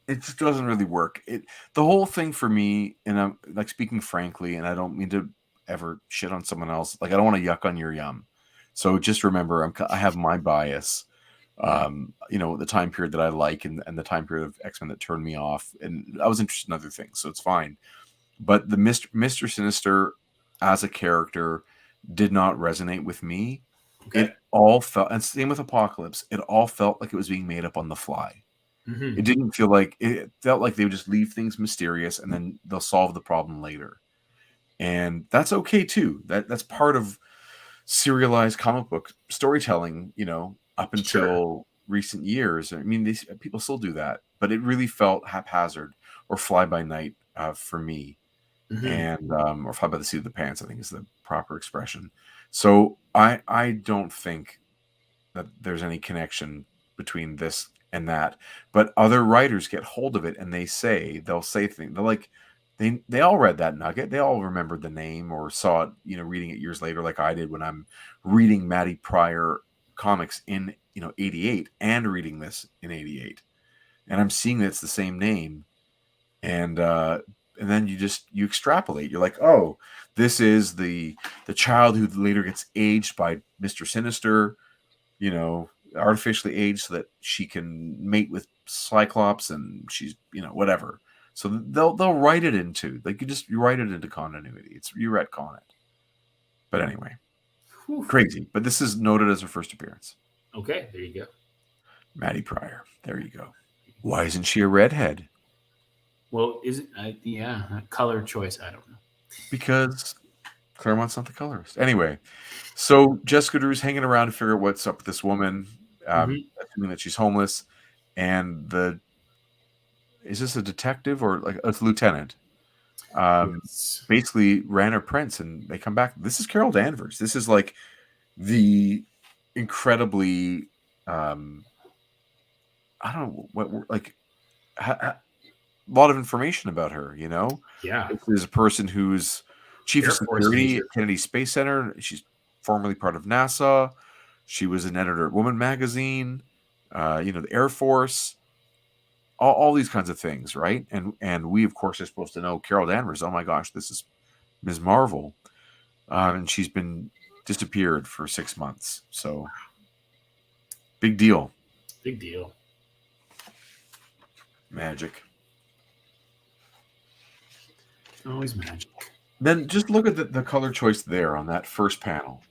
it just doesn't really work. The whole thing for me, and I'm like speaking frankly, and I don't mean to ever shit on someone else. Like I don't want to yuck on your yum. So just remember, I have my bias. The time period that I like, and the time period of X-Men that turned me off, and I was interested in other things, so it's fine. But the Mr. Sinister as a character did not resonate with me. Okay. It all felt, and same with Apocalypse, it all felt like it was being made up on the fly. Mm-hmm. It didn't feel like, it felt like they would just leave things mysterious and then they'll solve the problem later. And that's okay too. That's part of serialized comic book storytelling, up until recent years. I mean, people still do that, but it really felt haphazard or fly by night for me. Mm-hmm. And or fly by the seat of the pants, I think is the proper expression. So I don't think that there's any connection between this and that, but other writers get hold of it and they'll say things. They're like, they all read that nugget. They all remembered the name or saw it, reading it years later, like I did when I'm reading Matty Pryor comics in 88 and reading this in 88, and I'm seeing that it's the same name, and then you extrapolate. You're like, oh, this is the child who later gets aged by Mr. Sinister, artificially aged so that she can mate with Cyclops, and she's, whatever. So they'll write it into, like, you write it into continuity. You retcon it. But anyway, crazy. But this is noted as her first appearance. Okay, there you go. Matty Pryor. There you go. Why isn't she a redhead? Well, color choice. I don't know. Because Claremont's not the colorist. Anyway, so Jessica Drew's hanging around to figure out what's up with this woman, assuming that she's homeless, and is this a detective or like a lieutenant? Basically ran her prints, and they come back. This is Carol Danvers. This is like the incredibly, I don't know what, like, a lot of information about her. Yeah, this is a person who's chief of security at Kennedy Space Center. She's formerly part of NASA. She was an editor at Woman Magazine. The Air Force. All these kinds of things, right? And we, of course, are supposed to know Carol Danvers. Oh my gosh, this is Ms. Marvel, and she's been disappeared for 6 months. So, big deal. Big deal. Magic. Always magic. Then just look at the color choice there on that first panel.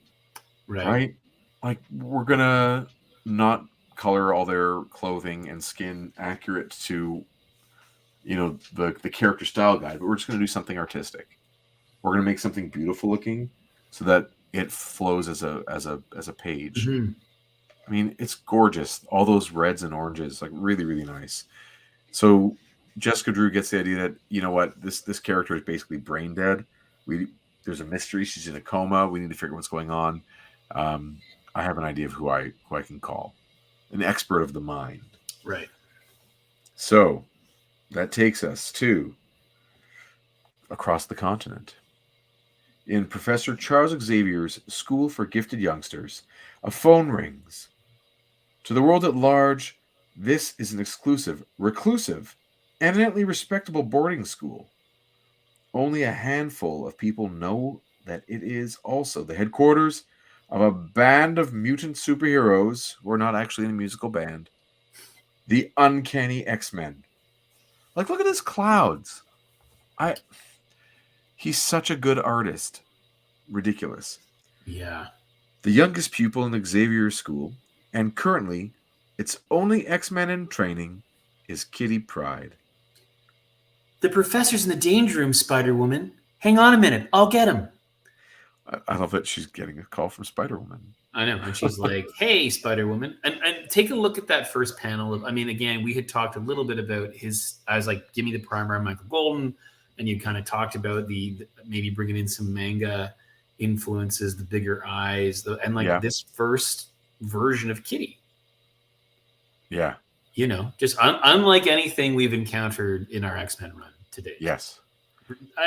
Right? Like, we're gonna not color all their clothing and skin accurate to the character style guide, but we're just going to do something artistic. We're going to make something beautiful looking so that it flows as a page. Mm-hmm. I mean, it's gorgeous. All those reds and oranges, like, really, really nice. So Jessica Drew gets the idea that, you know what, this character is basically brain dead. There's a mystery. She's in a coma. We need to figure out what's going on. I have an idea of who I can call an expert of the mind. Right. So that takes us to across the continent. In Professor Charles Xavier's School for Gifted Youngsters, a phone rings. To the world at large, this is an exclusive, reclusive, eminently respectable boarding school. Only a handful of people know that it is also the headquarters of a band of mutant superheroes who are not actually in a musical band. The Uncanny X-Men. Like, look at his clouds. He's such a good artist. Ridiculous. Yeah. The youngest pupil in Xavier's school, and currently its only X-Men in training, is Kitty Pryde. The professor's in the danger room, Spider-Woman. Hang on a minute. I'll get him. I love that she's getting a call from Spider-Woman. I know. And she's like, hey, Spider-Woman. And take a look at that first panel. Again, we had talked a little bit about I was like, give me the primer on Michael Golden. And you kind of talked about the maybe bringing in some manga influences, the bigger eyes, this first version of Kitty. Yeah. Just unlike anything we've encountered in our X-Men run today. Yes.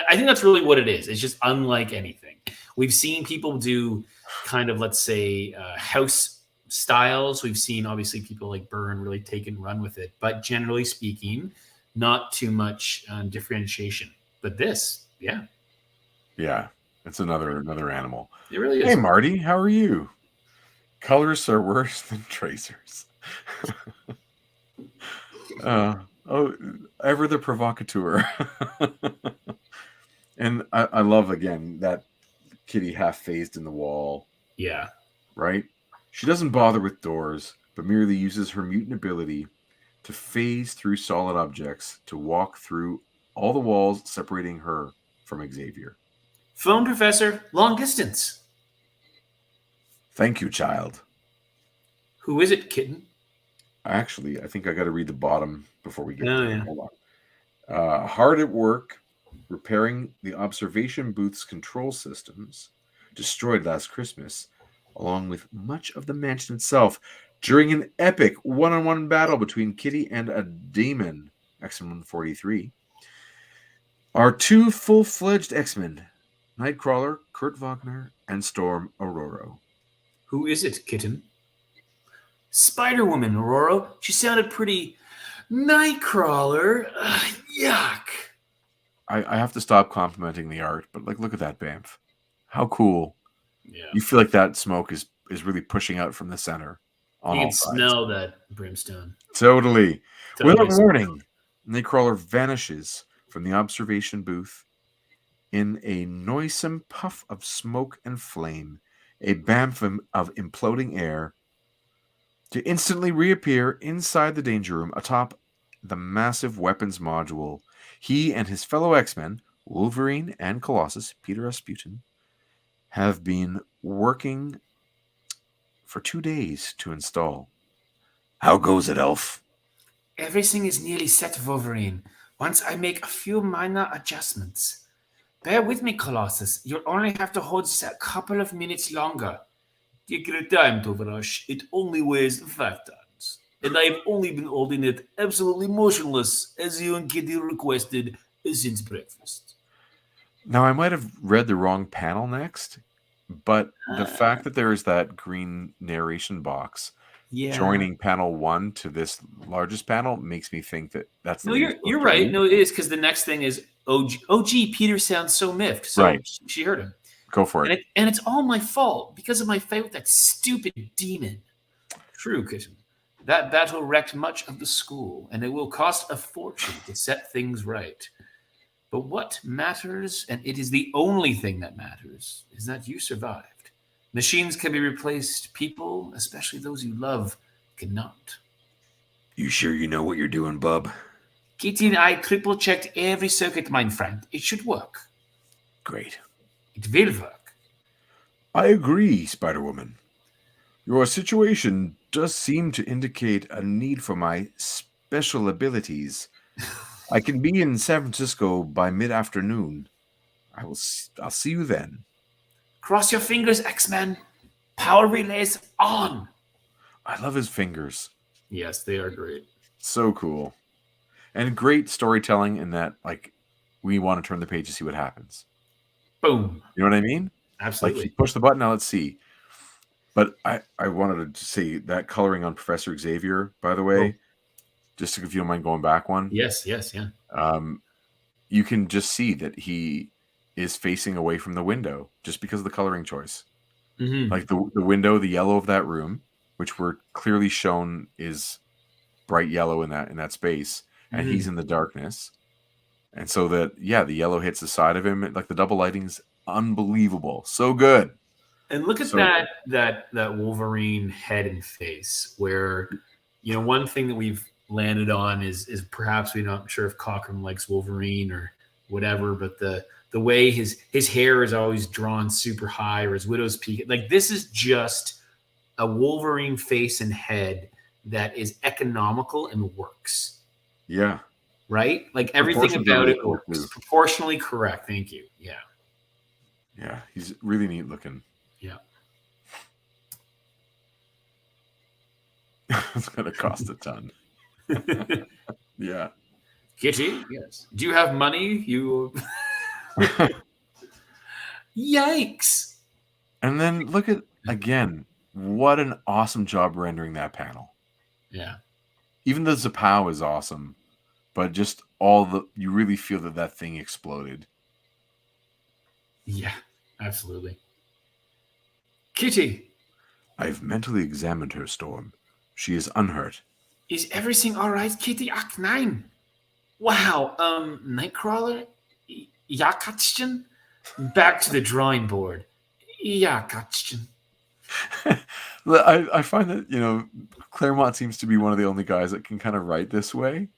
I think that's really what it is. It's just unlike anything. We've seen people do kind of, let's say, house styles. We've seen, obviously, people like Byrne really take and run with it. But generally speaking, not too much differentiation. But this, yeah, it's another animal. it really is. Hey, Marty, how are you? Colors are worse than tracers. Ever the provocateur. And I love, again, that kitty half phased in the wall. Yeah. Right? She doesn't bother with doors, but merely uses her mutant ability to phase through solid objects to walk through all the walls separating her from Xavier. Phone professor, long distance. Thank you, child. Who is it, kitten? Actually, I think I got to read the bottom before we get Oh, there. yeah. Hold on. Hard at work repairing the observation booth's control systems destroyed last Christmas, along with much of the mansion itself, during an epic one-on-one battle between Kitty and a demon, X-Men 143, are two full-fledged X-Men, Nightcrawler, Kurt Wagner, and Storm Aurora. Who is it, kitten? Spider-Woman, Aurora. She sounded pretty Nightcrawler. Yuck. I have to stop complimenting the art, but look at that Bamf. How cool. Yeah. You feel like that smoke is really pushing out from the center. You can smell that brimstone. Totally. Without warning, Nightcrawler vanishes from the observation booth in a noisome puff of smoke and flame, a Bamf of imploding air, to instantly reappear inside the danger room atop the massive weapons module. He and his fellow X-Men, Wolverine and Colossus, Peter Rasputin, have been working for 2 days to install. How goes it, Elf? Everything is nearly set, Wolverine. Once I make a few minor adjustments. Bear with me, Colossus. You'll only have to hold this a couple of minutes longer. Take your time, Tovarash. It only weighs 5 tons. And I've only been holding it absolutely motionless, as you and Kitty requested, since breakfast. Now, I might have read the wrong panel next, but the fact that there is that green narration box joining panel 1 to this largest panel makes me think that that's the No, you're right. No, it is, because the next thing is, oh, gee, Peter sounds so miffed. So right. She heard him. Go for it. And it's all my fault because of my fight with that stupid demon. True, kitten. That battle wrecked much of the school, and it will cost a fortune to set things right. But what matters, and it is the only thing that matters, is that you survived. Machines can be replaced. People, especially those you love, cannot. You sure you know what you're doing, bub? Kitty and I triple-checked every circuit, my friend. It should work. Great. It will work. I agree, Spider-Woman. Your situation does seem to indicate a need for my special abilities. I can be in San Francisco by mid-afternoon. I'll see you then. Cross your fingers, X-Men. Power relays on. I love his fingers. Yes, they are great. So cool. And great storytelling in that, we want to turn the page to see what happens. Boom. You know what I mean? Absolutely. He pushed the button, now let's see. But I wanted to say that coloring on Professor Xavier, by the way, just if you don't mind going back one. Yes, yeah. You can just see that he is facing away from the window just because of the coloring choice. Mm-hmm. Like the window, the yellow of that room, which we're clearly shown is bright yellow in that space, and he's in the darkness. And so that, the yellow hits the side of him. The double lighting's unbelievable. So good. And look at that Wolverine head and face, where, one thing that we've landed on is perhaps we're not sure if Cochran likes Wolverine or whatever, but the way his hair is always drawn super high, or his widow's peak. This is just a Wolverine face and head that is economical and works. Yeah. Right? Everything about it works. Proportionally correct. Thank you. Yeah. Yeah. He's really neat looking. Yeah. It's going to cost a ton. Yeah. Kitty? Yes. Do you have money? You. Yikes. And then look at, again, what an awesome job rendering that panel. Yeah. Even the Zapow is awesome. but just you really feel that thing exploded. Yeah, absolutely. Kitty, I've mentally examined her, Storm. She is unhurt. is everything all right, Kitty? Act 9. Wow, Nightcrawler? Ja, Katchen? Back to the drawing board. Ja, Katchen. I find that, Claremont seems to be one of the only guys that can kind of write this way.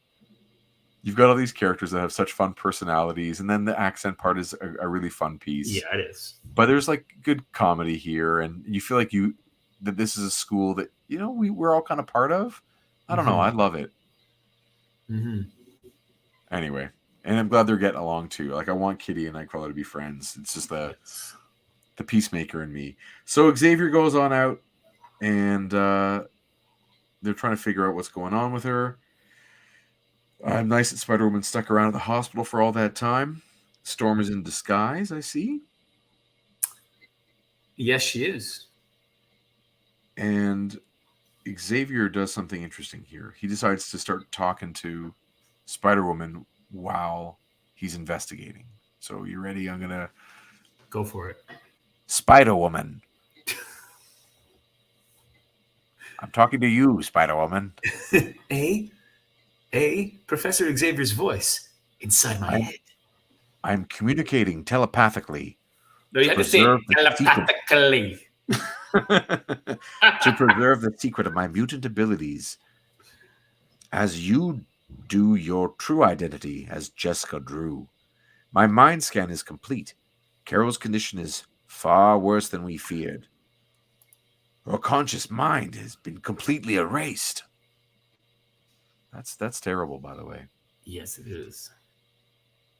You've got all these characters that have such fun personalities, and then the accent part is a really fun piece. Yeah, it is. But there's like good comedy here, and you feel like that this is a school that we're all kind of part of. I don't know. I love it. Mm-hmm. Anyway, and I'm glad they're getting along too. Like I want Kitty and Nightcrawler to be friends. It's just the peacemaker in me. So Xavier goes on out, and they're trying to figure out what's going on with her. I'm nice that Spider-Woman stuck around at the hospital for all that time. Storm is in disguise, I see. Yes, she is. And Xavier does something interesting here. He decides to start talking to Spider-Woman while he's investigating. So you ready? I'm going to... Go for it. Spider-Woman. I'm talking to you, Spider-Woman. Professor Xavier's voice inside my head. I'm communicating telepathically. No, you have to say telepathically. To preserve the secret of my mutant abilities. As you do your true identity as Jessica Drew. My mind scan is complete. Carol's condition is far worse than we feared. Her conscious mind has been completely erased. That's terrible, by the way. Yes, it is.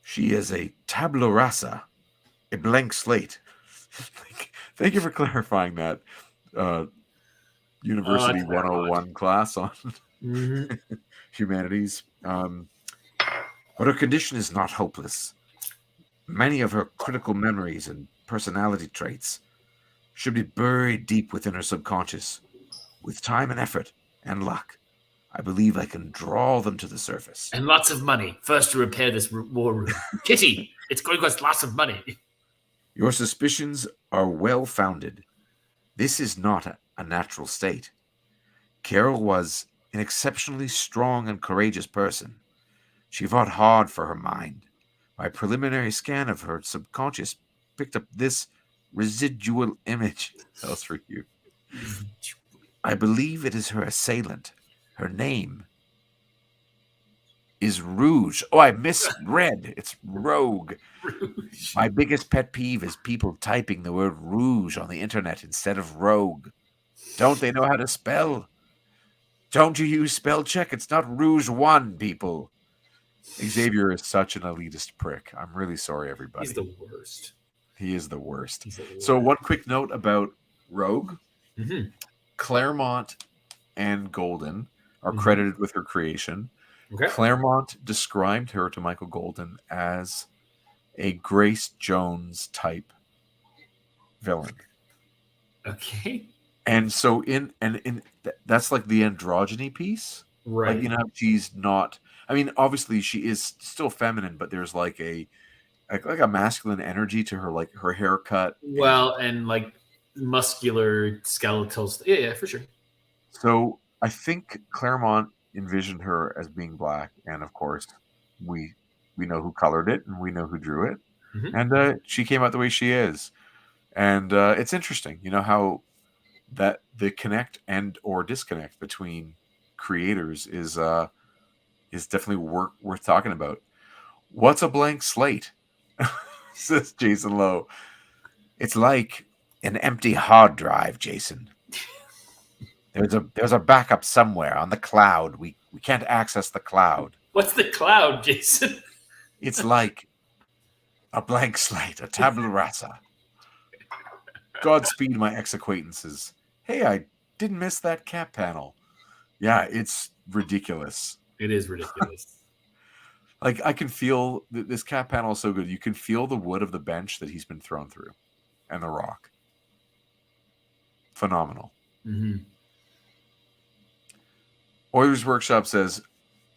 She is a tabula rasa, a blank slate. Thank you for clarifying that. University 101 class on humanities. But her condition is not hopeless. Many of her critical memories and personality traits should be buried deep within her subconscious. With time and effort and luck, I believe I can draw them to the surface. And lots of money. First to repair this war room. Kitty, it's going to cost lots of money. Your suspicions are well-founded. This is not a natural state. Carol was an exceptionally strong and courageous person. She fought hard for her mind. My preliminary scan of her subconscious picked up this residual image. That was for you. I believe it is her assailant. Her name is Rouge. Oh, I misread. It's Rogue. Rouge. My biggest pet peeve is people typing the word Rouge on the internet instead of Rogue. Don't they know how to spell? Don't you use spell check? It's not Rouge 1, people. Xavier is such an elitist prick. I'm really sorry, everybody. He's the worst. He is the worst. So one quick note about Rogue. Mm-hmm. Claremont and Golden are credited with her creation. Okay. Claremont described her to Michael Golden as a Grace Jones type villain. Okay. And so in that's like the androgyny piece. Right. Like, she's not, I mean, obviously she is still feminine, but there's like a masculine energy to her, like her haircut. Well, and like muscular skeletal. Yeah, for sure. So I think Claremont envisioned her as being black, and of course we know who colored it and we know who drew it, and she came out the way she is, and it's interesting, how that the connect and or disconnect between creators is definitely worth talking about. What's a blank slate? Says Jason Lowe. It's like an empty hard drive, Jason. There's a backup somewhere on the cloud. We can't access the cloud. What's the cloud, Jason? It's like a blank slate, a tabula rasa. Godspeed, my ex-acquaintances. Hey, I didn't miss that cap panel. Yeah, it's ridiculous. It is ridiculous. Like, I can feel this cap panel is so good. You can feel the wood of the bench that he's been thrown through, and the rock. Phenomenal. Mm-hmm. Oilers Workshop says,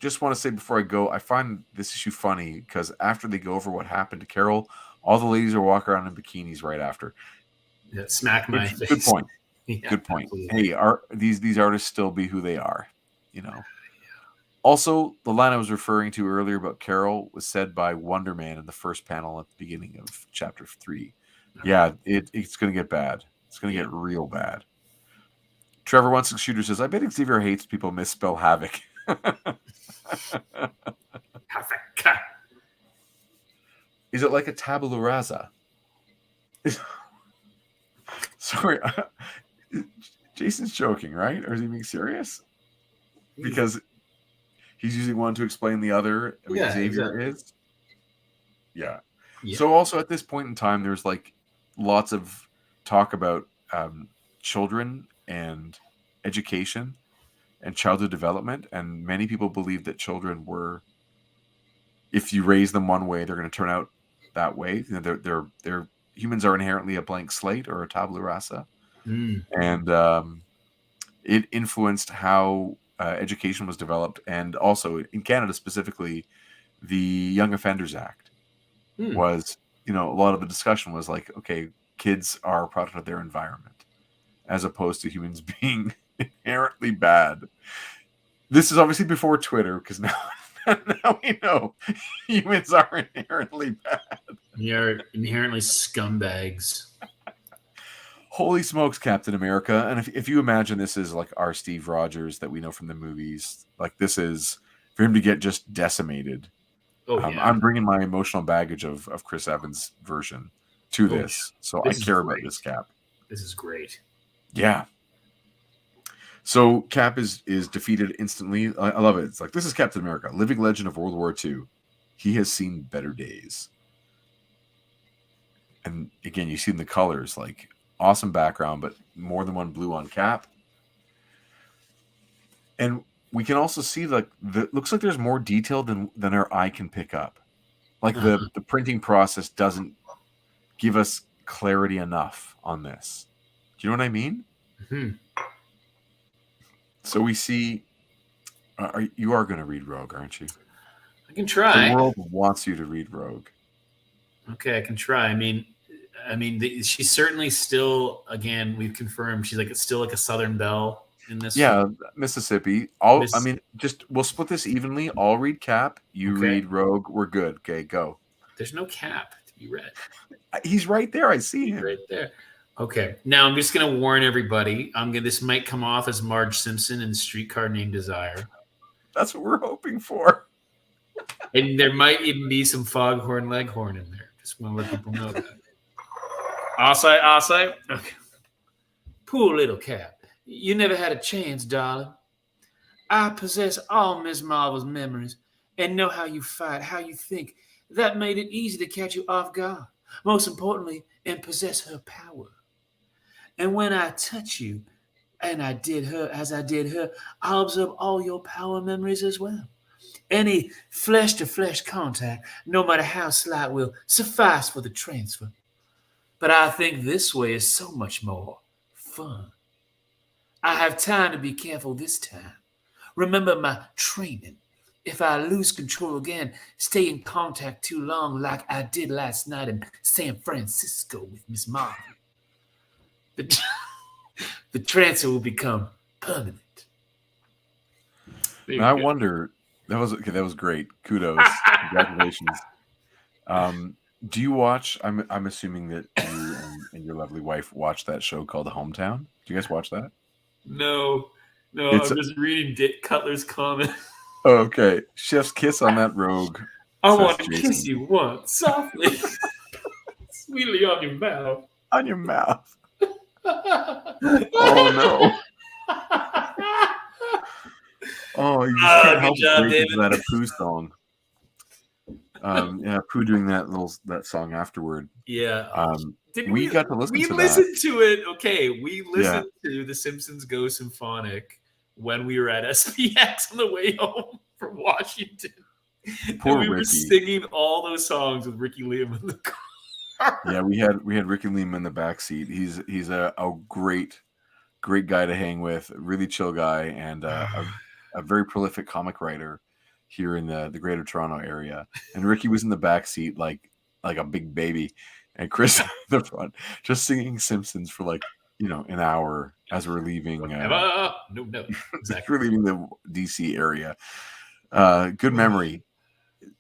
just want to say before I go, I find this issue funny because after they go over what happened to Carol, all the ladies are walking around in bikinis right after. Yeah, smack my face. Good point. Yeah, Good point. absolutely. Hey, these artists still be who they are, you know. Also, the line I was referring to earlier about Carol was said by Wonder Man in the first panel at the beginning of chapter 3. Yeah, it's going to get bad. It's going to get real bad. Trevor Once Shooter says, I bet Xavier hates people misspell havoc. Havoc. Is it like a tabula rasa? Sorry. Jason's joking, right? Or is he being serious? Because he's using one to explain the other. I mean, Xavier is. Yeah. So also at this point in time, there's like lots of talk about children and education and childhood development, and many people believe that children were, if you raise them one way, they're going to turn out that way. You know, they're humans are inherently a blank slate or a tabula rasa, and it influenced how education was developed, and also in Canada specifically, the Young Offenders Act was, you know, a lot of the discussion was like, okay, kids are a product of their environment, as opposed to humans being inherently bad. This is obviously before Twitter, because now we know humans are inherently bad. You're inherently scumbags. Holy smokes, Captain America. And if you imagine this is like our Steve Rogers that we know from the movies, like this is for him to get just decimated. I'm bringing my emotional baggage of Chris Evans' version to this. So I care about this Cap. This is great. Yeah. So Cap is defeated instantly. I love it. It's like, this is Captain America, living legend of World War II. He has seen better days. And again, you see in the colors, like awesome background, but more than one blue on Cap. And we can also see like looks like there's more detail than our eye can pick up. Like the printing process doesn't give us clarity enough on this. Do you know what I mean? Mm-hmm. So we see you are going to read Rogue, aren't you? I can try. The world wants you to read Rogue. Okay, I can try. I mean, she's certainly still, again, we've confirmed she's like still like a Southern belle in this. Yeah, Mississippi. We'll split this evenly. I'll read Cap. You read Rogue. We're good. Okay, go. There's no Cap to be read. He's right there. I see him right there. Okay, now I'm just gonna warn everybody. This might come off as Marge Simpson in Streetcar Named Desire. That's what we're hoping for. And there might even be some Foghorn Leghorn in there. Just want to let people know that. Outside. Okay. Poor little Cap. You never had a chance, darling. I possess all Miss Marvel's memories and know how you fight, how you think. That made it easy to catch you off guard. Most importantly, and possess her power. And when I touch you, as I did her, I'll absorb all your power memories as well. Any flesh-to-flesh contact, no matter how slight, will suffice for the transfer. But I think this way is so much more fun. I have time to be careful this time. Remember my training. If I lose control again, stay in contact too long like I did last night in San Francisco with Miss Marvel, the transfer will become permanent. I wonder, that was great. Kudos. Congratulations. Do you watch, I'm assuming that you and your lovely wife watch that show called Hometown. Do you guys watch that? No, I'm just reading Dick Cutler's comment. Okay. Chef's kiss on that Rogue. I want to kiss you once, softly, sweetly on your mouth. On your mouth. Oh, no. Oh, you just can't help but break into that a Pooh song. Pooh doing that song afterward. Yeah. We got to listen to that. We listened to it. Okay, we listened to The Simpsons Go Symphonic when we were at SPX on the way home from Washington. Poor and we Ricky. were singing all those songs with Ricky Liam in the car. Yeah, we had Ricky Liam in the backseat. He's a great guy to hang with, a really chill guy, and a very prolific comic writer. here in the Greater Toronto area, and Ricky was in the back seat like a big baby, and Chris in the front just singing Simpsons for like an hour as we're leaving. No, We're leaving the DC area. Good memory.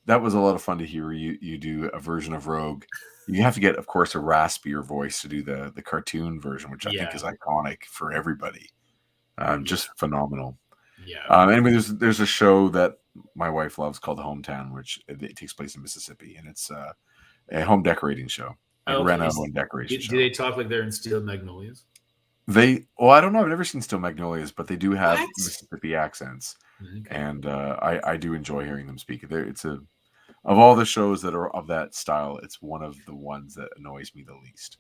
That was a lot of fun to hear you do a version of Rogue. You have to get, of course, a raspier voice to do the cartoon version, which I think is iconic for everybody. Just phenomenal. Yeah. Anyway, there's a show that my wife loves called Hometown, which it takes place in Mississippi, and it's a home decorating show, reno and decoration show. Do they talk like they're in Steel Magnolias? I don't know. I've never seen Steel Magnolias, but they do have Mississippi accents, and I do enjoy hearing them speak. Of all the shows that are of that style, it's one of the ones that annoys me the least.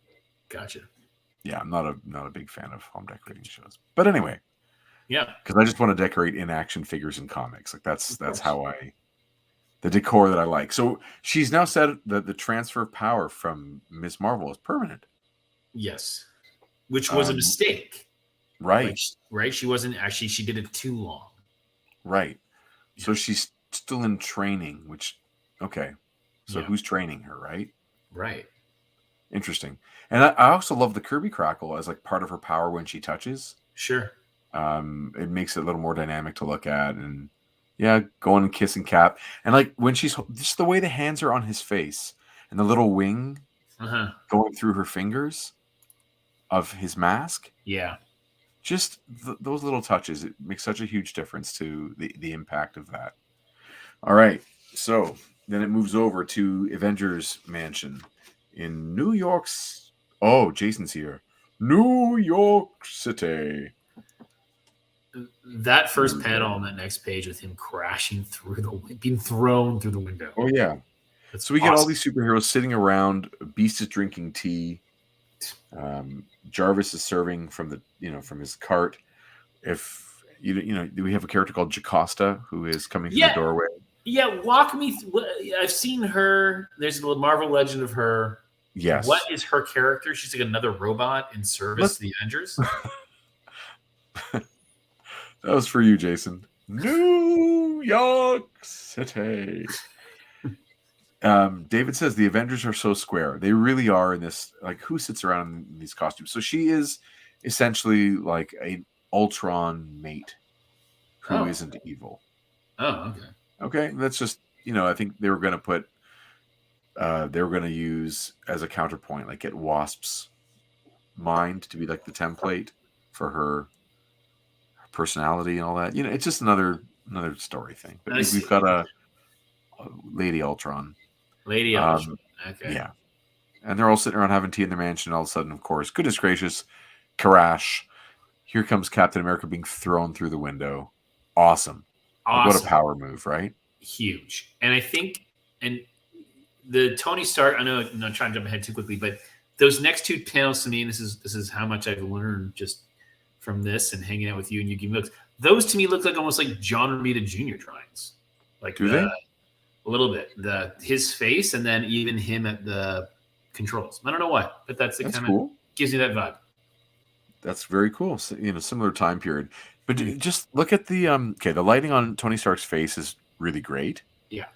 Gotcha. Yeah, I'm not a big fan of home decorating shows, but anyway. Yeah, because I just want to decorate in action figures and comics. Like that's how the decor that I like. So she's now said that the transfer of power from Ms. Marvel is permanent. Yes, which was a mistake. Right. Right. She wasn't actually. She did it too long. Right. Yeah. So she's still in training. Which, okay. So who's training her? Right. Right. Interesting. And I also love the Kirby Crackle as like part of her power when she touches. Sure. It makes it a little more dynamic to look at, and going and kissing Cap, and like when she's just the way the hands are on his face and the little wing going through her fingers of his mask. Yeah, just those little touches, it makes such a huge difference to the impact of that. All right, so then it moves over to Avengers Mansion in New York. Oh, Jason's here. New York City. That first panel on that next page with him crashing through being thrown through the window. Oh yeah. So we get all these superheroes sitting around. Beast is drinking tea. Jarvis is serving from from his cart. If we have a character called Jocasta who is coming through the doorway. Yeah, walk me through. I've seen her. There's a little Marvel legend of her. Yes. What is her character? She's like another robot in service to the Avengers. That was for you, Jason. New York City. David says the Avengers are so square. They really are in this. Like, who sits around in these costumes? So she is essentially like an Ultron mate who isn't evil. Oh, okay. Okay, that's just I think they were going to put. They were going to use as a counterpoint, like get Wasp's mind to be like the template for her personality and all that. It's just another story thing. But we've got a Lady Ultron. Lady Ultron. Okay. Yeah. And they're all sitting around having tea in their mansion. All of a sudden, of course, goodness gracious, crash. Here comes Captain America being thrown through the window. Awesome. Like, what a power move, right? Huge. And I think, and the Tony Stark, I know I'm not trying to jump ahead too quickly, but those next two panels to me, and this is how much I've learned just from this and hanging out with you and you give me looks. Those to me look like almost like John Romita Jr. drawings. Like do they? A little bit. His face and then even him at the controls. I don't know why, but that's kind of gives me that vibe. That's very cool. So, similar time period. But just look at the the lighting on Tony Stark's face is really great. Yeah.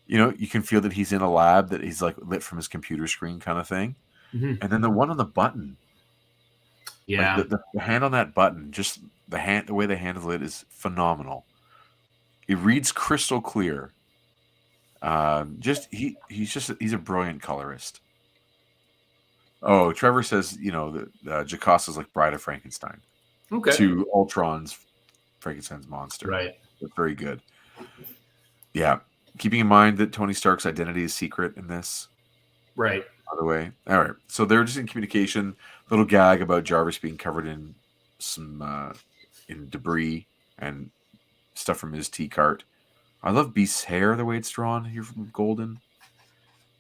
You can feel that he's in a lab, that he's like lit from his computer screen kind of thing. Mm-hmm. And then the one on the button. Yeah. Like the hand on that button, just the way they handle it is phenomenal. It reads crystal clear. He's a brilliant colorist. Oh, Trevor says, that Jocasta's like Bride of Frankenstein. Okay. To Ultron's Frankenstein's monster. Right. That's very good. Yeah. Keeping in mind that Tony Stark's identity is secret in this. Right. By the way. All right. So they're just in communication. Little gag about Jarvis being covered in some in debris and stuff from his tea cart. I love Beast's hair, the way it's drawn here from Golden.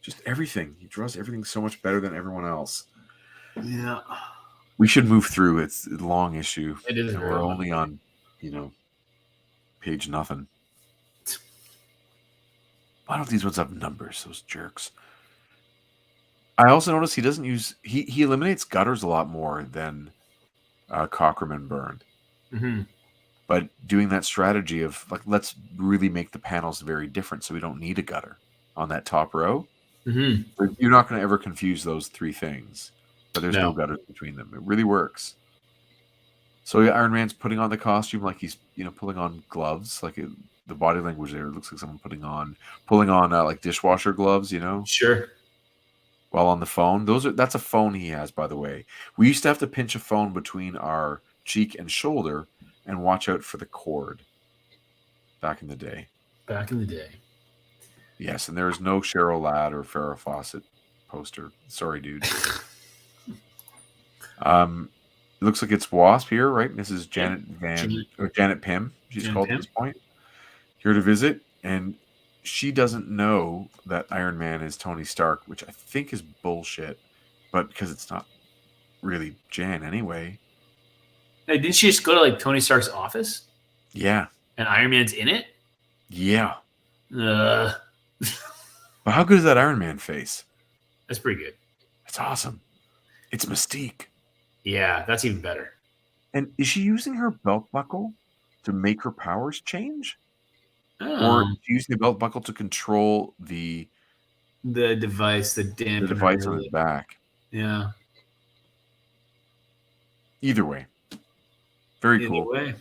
Just everything. He draws everything so much better than everyone else. Yeah. We should move through. It's a long issue. It is. And we're only on, page nothing. Why don't these ones have numbers? Those jerks. I also noticed he doesn't use. He eliminates gutters a lot more than Cockrum and Byrne. Mm-hmm. But doing that strategy of like, let's really make the panels very different, so we don't need a gutter on that top row. Mm-hmm. You're not going to ever confuse those three things, but there's no No. gutters between them. It really works. So Iron Man's putting on the costume like he's pulling on gloves, like the body language there looks like someone pulling on like dishwasher gloves, Sure. while on the phone. That's a phone he has, by the way. We used to have to pinch a phone between our cheek and shoulder and watch out for the cord back in the day. Back in the day. Yes, and there is no Cheryl Ladd or Farrah Fawcett poster. Sorry, dude. It looks like it's Wasp here, right? This is Janet Janet Pym. She's Janet called Pym. at this point. Here to visit, and she doesn't know that Iron Man is Tony Stark, which I think is bullshit. But because it's not really Jan anyway. Hey, didn't she just go to like Tony Stark's office? Yeah. And Iron Man's in it? Yeah. But how good is that Iron Man face? That's pretty good. It's awesome. It's Mystique. Yeah, that's even better. And is she using her belt buckle to make her powers change? Oh. Or is she using the belt buckle to control the device, the device on his back? Yeah. Either way. Very cool. Way.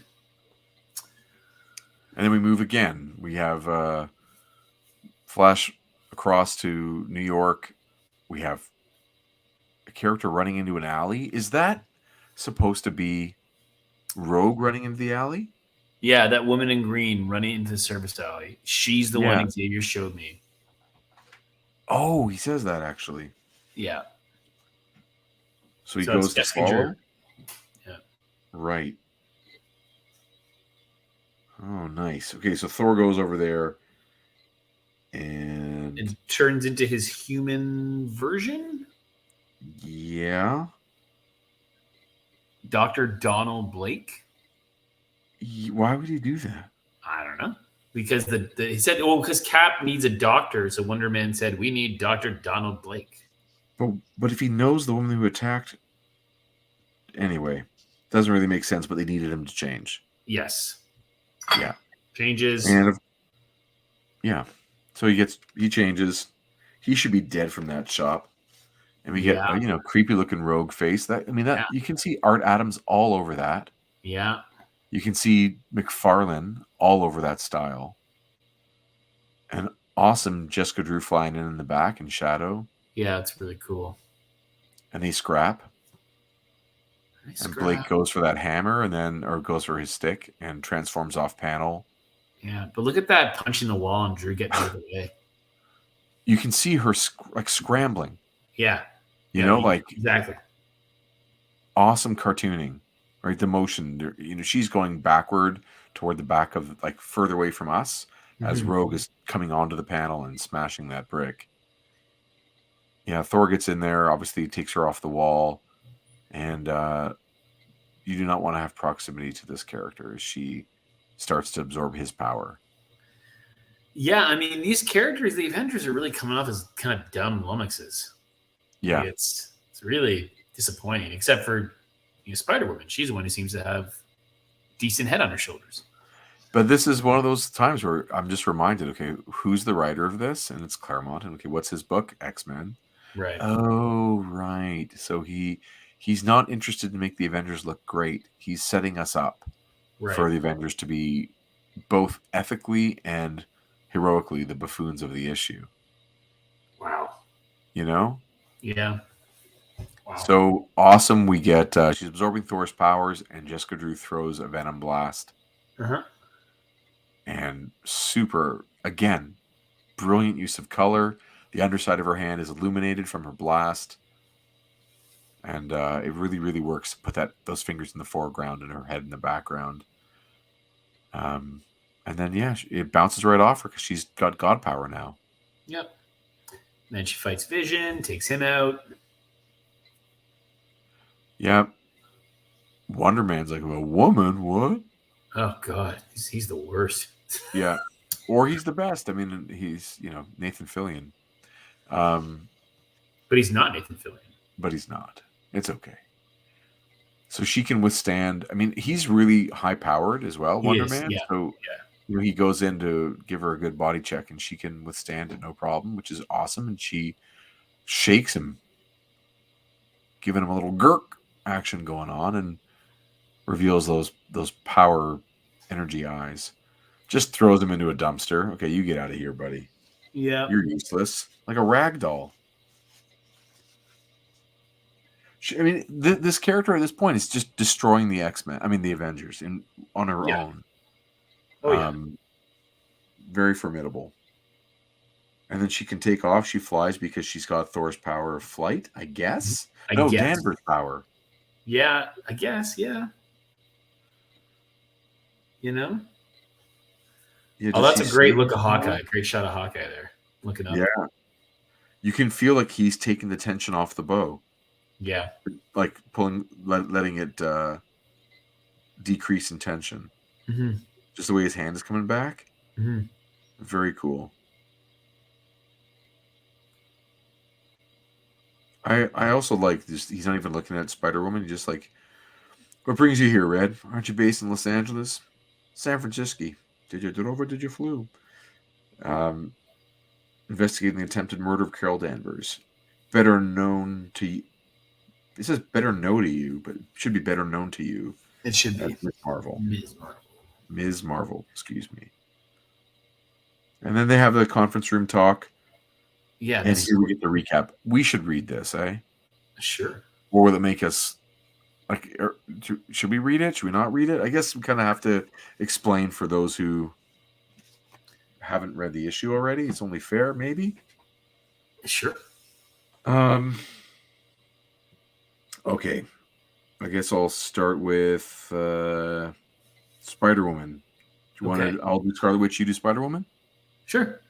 And then we move again. We have flash across to New York. We have a character running into an alley. Is that supposed to be Rogue running into the alley? Yeah, that woman in green running into the service alley. She's the one Xavier showed me. Oh, he says that actually. Yeah. So he goes to follow? Yeah. Right. Oh, nice. Okay, so Thor goes over there and it turns into his human version? Yeah. Dr. Donald Blake? Why would he do that? I don't know. Because he said, because Cap needs a doctor. So Wonder Man said, we need Dr. Donald Blake. But if he knows the woman who attacked, anyway, doesn't really make sense. But they needed him to change. Yes. Yeah. Changes. And yeah. So he changes. He should be dead from that shop. And we get creepy looking Rogue face. You can see Art Adams all over that. Yeah. You can see McFarlane all over that style. And awesome Jessica Drew flying in the back in shadow. Yeah, it's really cool. And they scrap. And Blake goes for that hammer or goes for his stick and transforms off panel. Yeah, but look at that punching the wall and Drew getting out of the way. You can see her scrambling. Yeah. Exactly. Awesome cartooning, right? The motion, she's going backward toward the back of further away from us as Rogue is coming onto the panel and smashing that brick. Yeah, Thor gets in there, obviously takes her off the wall, and you do not want to have proximity to this character as she starts to absorb his power. Yeah, these characters, the Avengers, are really coming off as kind of dumb lummoxes. Yeah. It's really disappointing, except for Spider-Woman. She's the one who seems to have decent head on her shoulders. But this is one of those times where I'm just reminded, okay, who's the writer of this? And it's Claremont. And okay, what's his book? X-Men. Right. Oh, right. So he's not interested to make the Avengers look great. He's setting us up for the Avengers to be both ethically and heroically the buffoons of the issue. Wow. Yeah. Wow. So awesome. We get she's absorbing Thor's powers, and Jessica Drew throws a venom blast. And super, again, brilliant use of color. The underside of her hand is illuminated from her blast. And it really, really works to put those fingers in the foreground and her head in the background. And then, it bounces right off her because she's got God power now. Yep. And then she fights Vision, takes him out. Yeah. Wonder Man's like, a woman? What? Oh, God. He's the worst. Yeah. Or he's the best. He's, Nathan Fillion. But he's not Nathan Fillion. But he's not. It's okay. So she can withstand. I mean, he's really high powered as well, He Wonder is. Man. Yeah. So he goes in to give her a good body check, and she can withstand it no problem, which is awesome. And she shakes him, giving him a little gurk action going on, and reveals those power energy eyes. Just throws him into a dumpster. Okay, you get out of here, buddy. Yeah. You're useless, like a rag doll. I mean, this character at this point is just destroying the X-Men. I mean, the Avengers on her Yeah. own. Oh yeah. Very formidable. And then she can take off. She flies because she's got Thor's power of flight, I guess. I guess. Danvers' power. Yeah, I guess. Yeah. You know. Yeah, Oh, that's a great look of Hawkeye. Great shot of Hawkeye there. Looking up. Yeah. You can feel like he's taking the tension off the bow. Yeah. Like letting it decrease in tension. Mm-hmm. Just the way his hand is coming back. Mm-hmm. Very cool. I also like this. He's not even looking at Spider-Woman. He's just like, what brings you here, Red? Aren't you based in Los Angeles? San Francisco. Did you flew? Investigating the attempted murder of Carol Danvers. Better known to you. It says better know to you, but it should be better known to you. It should be. Ms. Marvel. Ms. Marvel, excuse me. And then they have the conference room talk. Yeah. And here we get the recap. We should read this, eh? Sure. Or will it make us like? Should we read it? Should we not read it? I guess we kind of have to explain for those who haven't read the issue already. It's only fair, maybe. Sure. Okay. I guess I'll start with Spider-Woman. Do you want to? I'll do Scarlet Witch. You do Spider-Woman. Sure.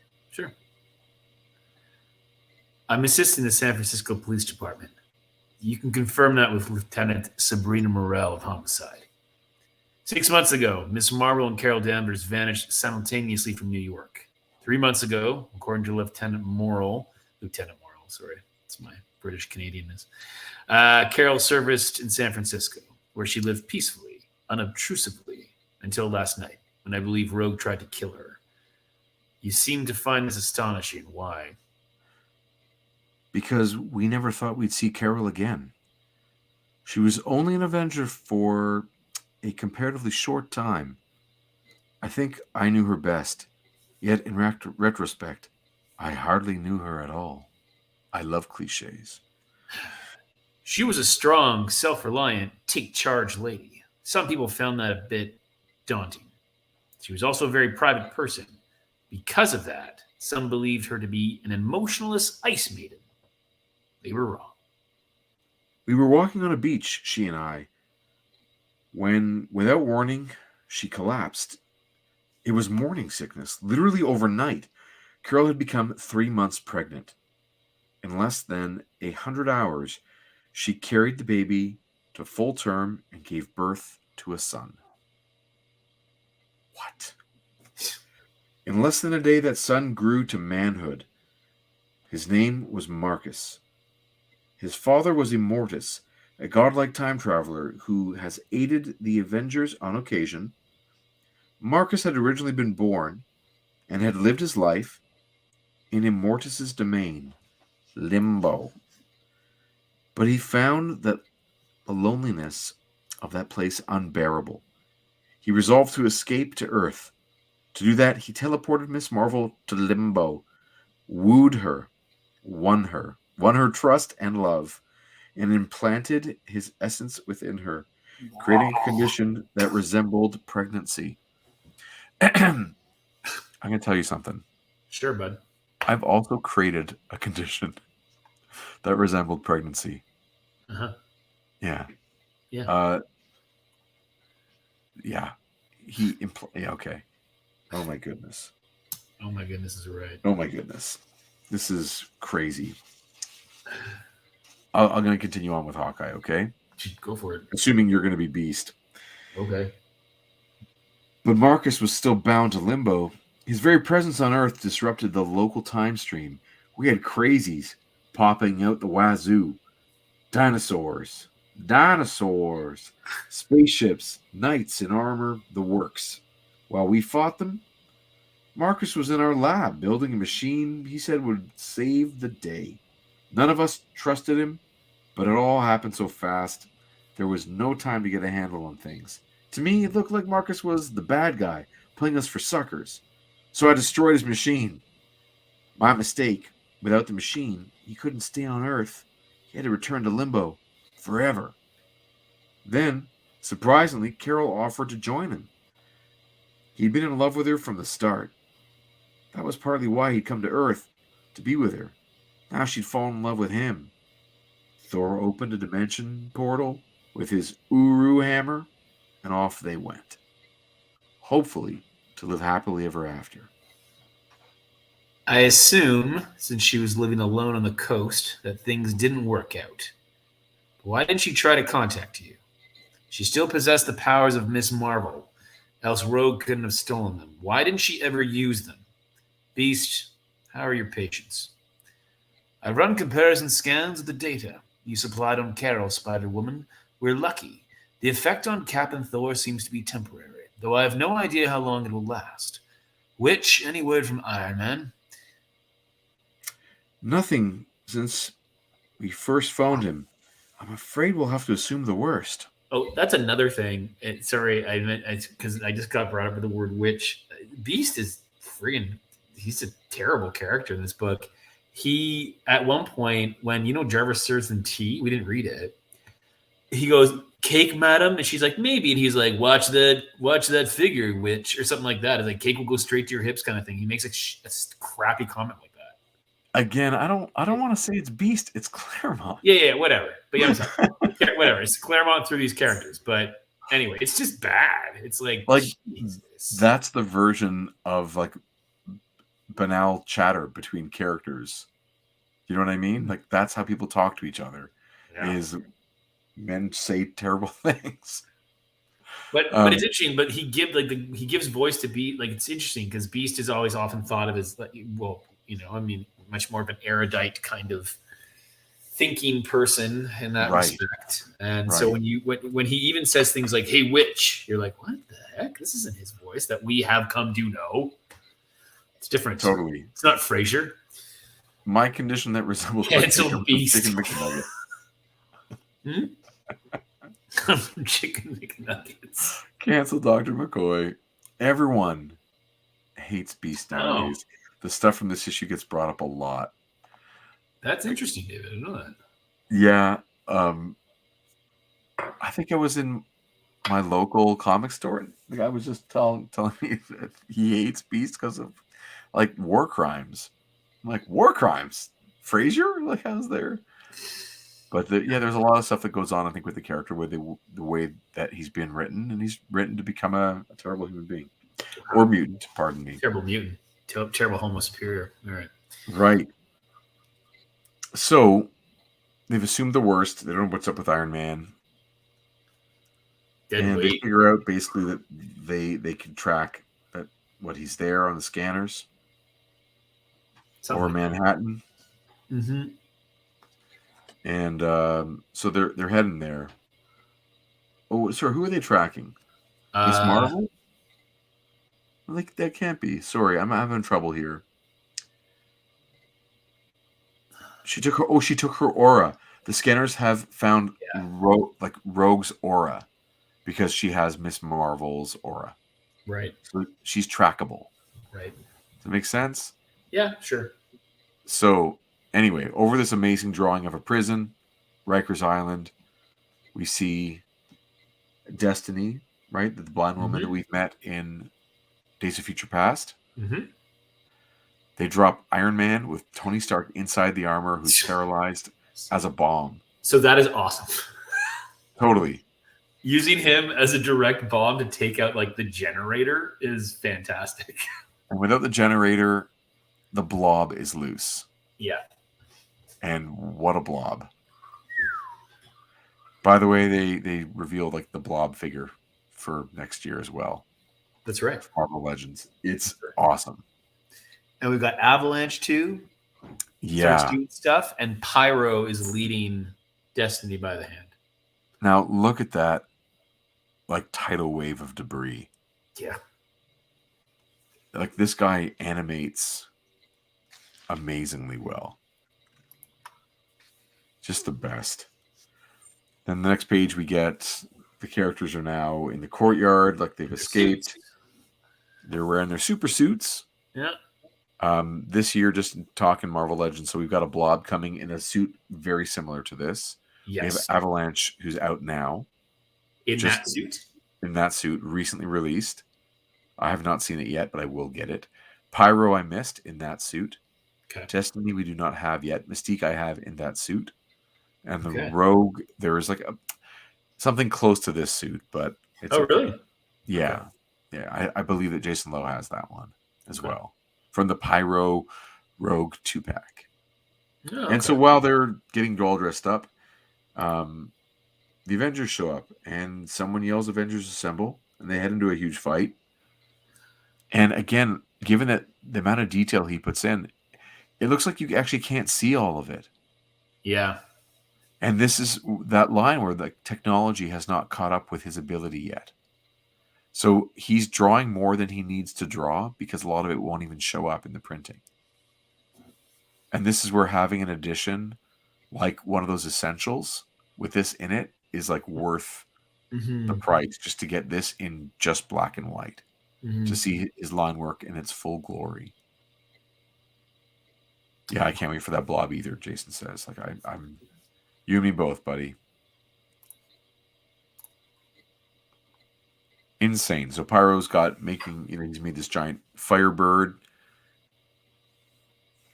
I'm assisting the San Francisco Police Department. You can confirm that with Lieutenant Sabrina Morell of Homicide. 6 months ago, Miss Marvel and Carol Danvers vanished simultaneously from New York. 3 months ago, according to Lieutenant Morell, sorry, it's my British Canadianness, Carol serviced in San Francisco, where she lived peacefully, unobtrusively, until last night, when I believe Rogue tried to kill her. You seem to find this astonishing. Why? Because we never thought we'd see Carol again. She was only an Avenger for a comparatively short time. I think I knew her best, yet in retrospect, I hardly knew her at all. I love cliches. She was a strong, self-reliant, take-charge lady. Some people found that a bit daunting. She was also a very private person. Because of that, some believed her to be an emotionless ice maiden. They were wrong. We were walking on a beach, she and I, when, without warning, she collapsed. It was morning sickness. Literally overnight, Carol had become 3 months pregnant. In less than 100 hours, she carried the baby to full term and gave birth to a son. What? In less than a day, that son grew to manhood. His name was Marcus. His father was Immortus, a godlike time traveler who has aided the Avengers on occasion. Marcus had originally been born and had lived his life in Immortus's domain, Limbo. But he found that the loneliness of that place unbearable. He resolved to escape to Earth. To do that, he teleported Miss Marvel to Limbo, wooed her, won her trust and love, and implanted his essence within her, creating a condition that resembled pregnancy. I'm going to tell you something. Sure, bud. I've also created a condition that resembled pregnancy. Uh-huh. Yeah. Yeah. Yeah. Okay. Oh my goodness. Oh my goodness is right. Oh my goodness. This is crazy. I'm going to continue on with Hawkeye, okay? Go for it. Assuming you're going to be Beast. Okay. But Marcus was still bound to Limbo. His very presence on Earth disrupted the local time stream. We had crazies popping out the wazoo. Dinosaurs. Dinosaurs, spaceships, knights in armor, the works. While we fought them, Marcus was in our lab building a machine he said would save the day. None of us trusted him, but it all happened so fast, there was no time to get a handle on things. To me, it looked like Marcus was the bad guy, playing us for suckers. So I destroyed his machine. My mistake. Without the machine, he couldn't stay on Earth. He had to return to Limbo forever. Then, surprisingly, Carol offered to join him. He'd been in love with her from the start. That was partly why he'd come to Earth, to be with her. Now she'd fallen in love with him. Thor opened a dimension portal with his Uru hammer, and off they went. Hopefully, to live happily ever after. I assume, since she was living alone on the coast, that things didn't work out. Why didn't she try to contact you? She still possessed the powers of Miss Marvel, else Rogue couldn't have stolen them. Why didn't she ever use them? Beast, how are your patients? I've run comparison scans of the data you supplied on Carol, Spider-Woman. We're lucky. The effect on Cap and Thor seems to be temporary, though I have no idea how long it will last. Which, any word from Iron Man? Nothing since we first phoned him. I'm afraid we'll have to assume the worst. Oh, that's another thing. Sorry, I meant because I just got brought up with the word witch. Beast is friggin' he's a terrible character in this book. He, at one point, when Jarvis serves them tea, we didn't read it. He goes, "Cake, madam," and she's like, "Maybe," and he's like, "Watch that figure, witch," or something like that. It's like, "Cake will go straight to your hips," kind of thing. He makes a crappy comment like that. Again, I don't want to say it's Beast. It's Claremont. Yeah, whatever. But yeah, I'm sorry. Whatever. It's Claremont through these characters. But anyway, it's just bad. It's like Jesus. That's the version of like banal chatter between characters. You know what I mean? Like that's how people talk to each other. Yeah. Is men say terrible things. But it's interesting. But he gives voice to Beast. Like it's interesting because Beast is always often thought of as much more of an erudite kind of thinking person in that respect. And so when he even says things like, "Hey, witch," you're like, "What the heck? This isn't his voice that we have come to know." It's different. Totally. It's not Frasier. My condition that resembles Cancel Beast. Chicken McNugget. Chicken McNuggets. Cancel Dr. McCoy. Everyone hates Beast nowadays. The stuff from this issue gets brought up a lot. That's interesting, David. I didn't know that. Yeah. I think I was in my local comic store. The guy was just telling me that he hates Beast because of like war crimes. I'm like, war crimes? Frasier? Like, how's there? But there's a lot of stuff that goes on, I think, with the character, with the way that he's been written, and he's written to become a terrible human being. Or mutant, pardon me. Terrible mutant. Terrible homo superior. All right. Right. So, they've assumed the worst. They don't know what's up with Iron Man. They figure out, basically, that they can track what he's there on the scanners. Over Manhattan. Mm-hmm. And so they're heading there. Oh, sorry, who are they tracking? Miss Marvel? Like that can't be. Sorry, I'm having trouble here. She took her aura. The scanners have found Rogue's aura because she has Miss Marvel's aura. Right. So she's trackable. Right. Does that make sense? Yeah, sure. So anyway, over this amazing drawing of a prison, Rikers Island, we see Destiny, right? The blind woman that we've met in Days of Future Past. Mm-hmm. They drop Iron Man with Tony Stark inside the armor, who's paralyzed as a bomb. So that is awesome. Totally. Using him as a direct bomb to take out like the generator is fantastic. And without the generator, the blob is loose. Yeah. And what a blob. By the way, they revealed like the blob figure for next year as well. That's right. Marvel Legends. It's awesome. And we've got Avalanche too. Yeah. Starts doing stuff, and Pyro is leading Destiny by the hand. Now look at that, like tidal wave of debris. Yeah. Like this guy animates amazingly well. Just the best. Then the next page we get the characters are now in the courtyard, like they've escaped. They're wearing their super suits. Yeah. This year, just talking Marvel Legends, so we've got a Blob coming in a suit very similar to this. Yes. We have Avalanche, who's out now. In that suit? In that suit, recently released. I have not seen it yet, but I will get it. Pyro I missed in that suit. Okay. Destiny we do not have yet. Mystique I have in that suit. And the Rogue, there is like something close to this suit, but it's really? Yeah. Okay. Yeah. I believe that Jason Lowe has that one as well. From the Pyro Rogue 2-pack. Oh, and so while they're getting all dressed up, the Avengers show up and someone yells Avengers Assemble and they head into a huge fight. And again, given that the amount of detail he puts in, it looks like you actually can't see all of it. Yeah. And this is that line where the technology has not caught up with his ability yet. So he's drawing more than he needs to draw because a lot of it won't even show up in the printing. And this is where having an edition like one of those essentials with this in it is like worth the price just to get this in just black and white. To see his line work in its full glory. Yeah, I can't wait for that Blob either, Jason says. Like I'm you and me both, buddy. Insane. So Pyro's he's made this giant Firebird.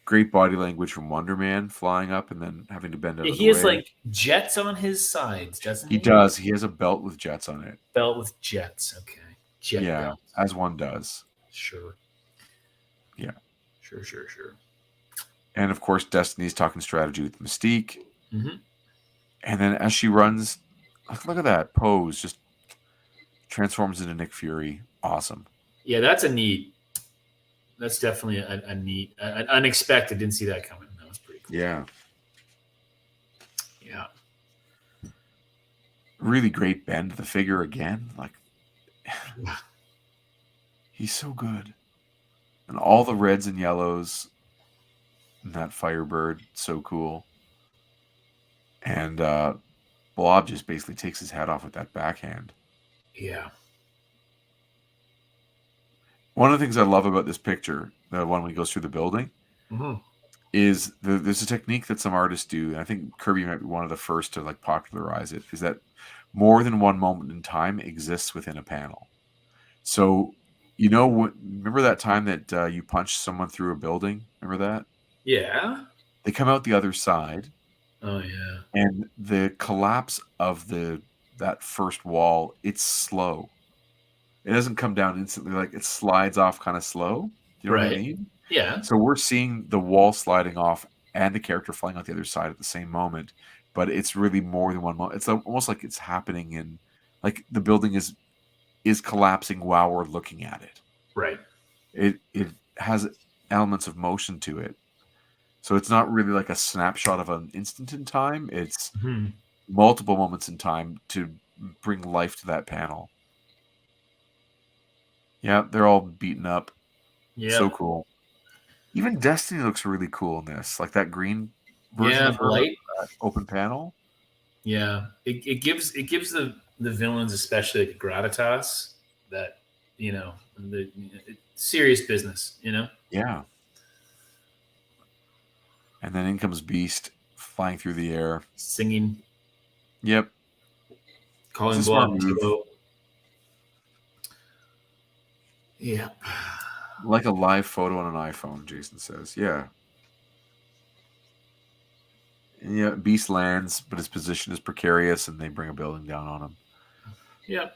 Great body language from Wonder Man flying up and then having to bend out of the way. He has like jets on his sides, doesn't he? He does. He has a belt with jets on it. Belt with jets. Okay. Jet belt. As one does. Sure. Yeah. Sure. And of course, Destiny's talking strategy with Mystique. And then as she runs, look at that pose, just transforms into Nick Fury. Awesome. Yeah, that's definitely a neat, unexpected. Didn't see that coming. That was pretty cool. Yeah. Yeah. Really great bend to the figure again. Like, he's so good. And all the reds and yellows in that Firebird, so cool. And Blob just basically takes his hat off with that backhand. Yeah. One of the things I love about this picture, the one when he goes through the building, is there's a technique that some artists do, and I think Kirby might be one of the first to like popularize it, is that more than one moment in time exists within a panel. So, remember that time that you punched someone through a building? Remember that? Yeah. They come out the other side. Oh yeah. And the collapse of that first wall, it's slow. It doesn't come down instantly, like it slides off kind of slow. You know what I mean? Yeah. So we're seeing the wall sliding off and the character flying out the other side at the same moment, but it's really more than one moment. It's almost like it's happening in, like the building is collapsing while we're looking at it. Right. It has elements of motion to it. So it's not really like a snapshot of an instant in time. It's multiple moments in time to bring life to that panel. Yeah, they're all beaten up. Yeah. So cool. Even Destiny looks really cool in this. Like that green version of her light open panel. Yeah. It gives the villains especially like gravitas that, the serious business, Yeah. And then in comes Beast flying through the air. Singing. Yep. Calling Blob Tebow. Yeah. Like a live photo on an iPhone, Jason says. Yeah. And yeah, Beast lands, but his position is precarious, and they bring a building down on him. Yeah.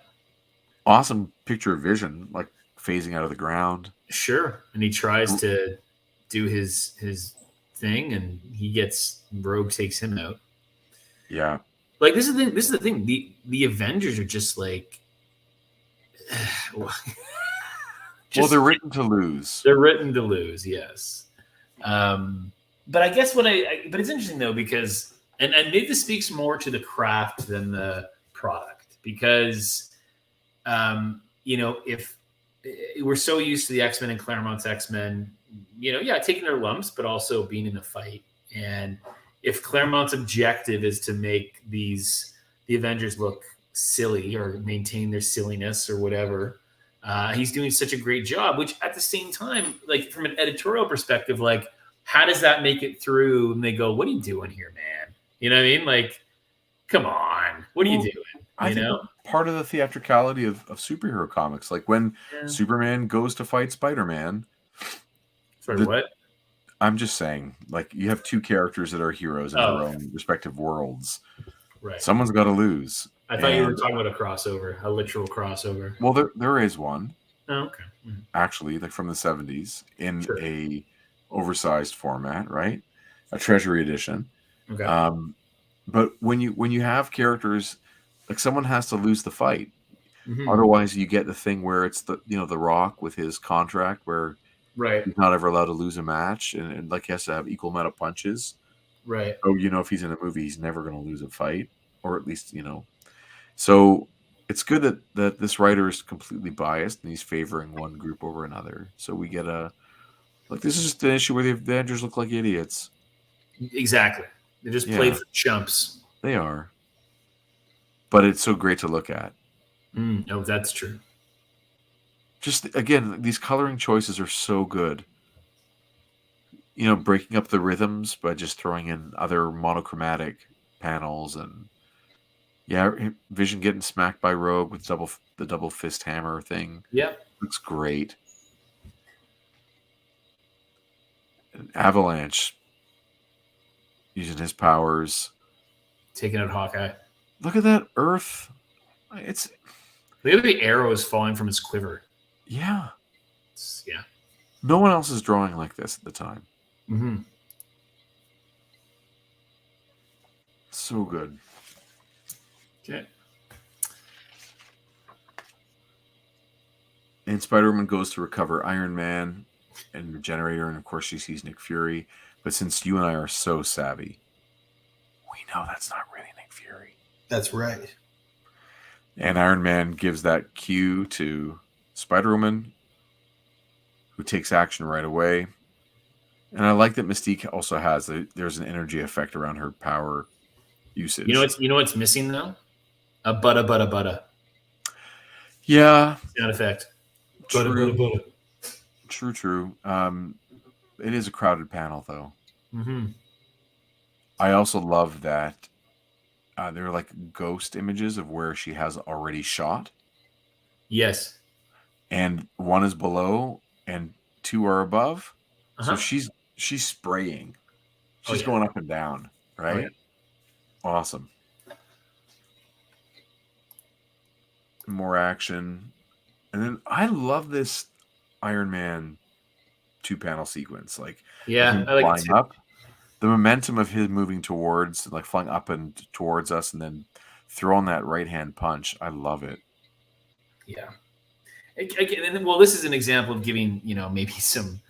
Awesome picture of Vision, like phasing out of the ground. Sure. And he tries to do his thing, and Rogue takes him out. Yeah. Like this is the thing. The Avengers are just like well, they're written to lose. They're written to lose, yes. But I guess but it's interesting though, because and maybe this speaks more to the craft than the product because, if we're so used to the X-Men and Claremont's X-Men, taking their lumps, but also being in a fight. And if Claremont's objective is to make the Avengers look silly or maintain their silliness or whatever, he's doing such a great job, which at the same time, like from an editorial perspective, like how does that make it through? And they go, what are you doing here, man? You know what I mean? Like, come on, what are you doing? I think part of the theatricality of superhero comics, like when Superman goes to fight Spider-Man. Sorry, what? I'm just saying, like, you have two characters that are heroes in their own respective worlds. Right. Someone's got to lose. I thought you were talking about a crossover, a literal crossover. Well, there is one. Oh, okay. Mm-hmm. Actually, like from the 70s in a oversized format, right? A Treasury edition. Okay. But when you have characters, like someone has to lose the fight. Mm-hmm. Otherwise, you get the thing where it's the Rock with his contract where he's not ever allowed to lose a match, and like he has to have equal amount of punches. Right. So if he's in a movie, he's never going to lose a fight, or at least So it's good that this writer is completely biased and he's favoring one group over another. So we get this is just an issue where the Avengers look like idiots. Exactly. They just played for chumps. They are. But it's so great to look at. No, that's true. Just, again, these coloring choices are so good. Breaking up the rhythms by just throwing in other monochromatic panels and Vision getting smacked by Rogue with the double fist hammer thing. Yeah. Looks great. And Avalanche using his powers. Taking out Hawkeye. Look at that Earth. Look at the arrows falling from his quiver. Yeah. Yeah. No one else is drawing like this at the time. Mm-hmm. So good. Okay. And Spider-Woman goes to recover Iron Man and Regenerator, and of course she sees Nick Fury. But since you and I are so savvy, we know that's not really Nick Fury. That's right. And Iron Man gives that cue to Spider-Woman, who takes action right away. And I like that Mystique also has there's an energy effect around her power usage. You know what's missing though? A butta. Yeah. Sound effect. True. True. It is a crowded panel though. Mm-hmm. I also love that there are like ghost images of where she has already shot. Yes. And one is below and two are above. Uh-huh. So she's spraying. She's going up and down, right? Oh, yeah. Awesome. More action. And then I love this Iron Man 2-panel sequence. Like, I like flying it too. up. The momentum of his moving towards, like flying up and towards us and then throwing that right-hand punch. I love it. Yeah. Again, well, this is an example of giving, maybe some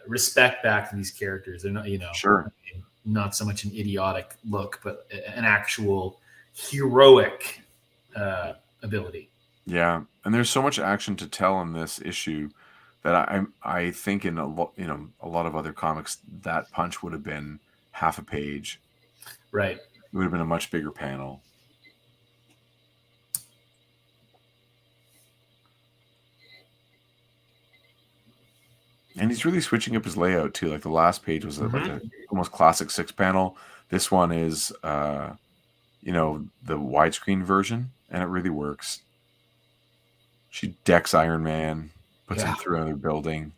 respect back to these characters. They're not, Sure. Not so much an idiotic look, but an actual heroic ability. Yeah, and there's so much action to tell in this issue that I think in a lot of other comics that punch would have been half a page. Right. It would have been a much bigger panel. And he's really switching up his layout too. Like the last page was like a almost classic 6-panel. This one is, the widescreen version, and it really works. She decks Iron Man, puts him through another building.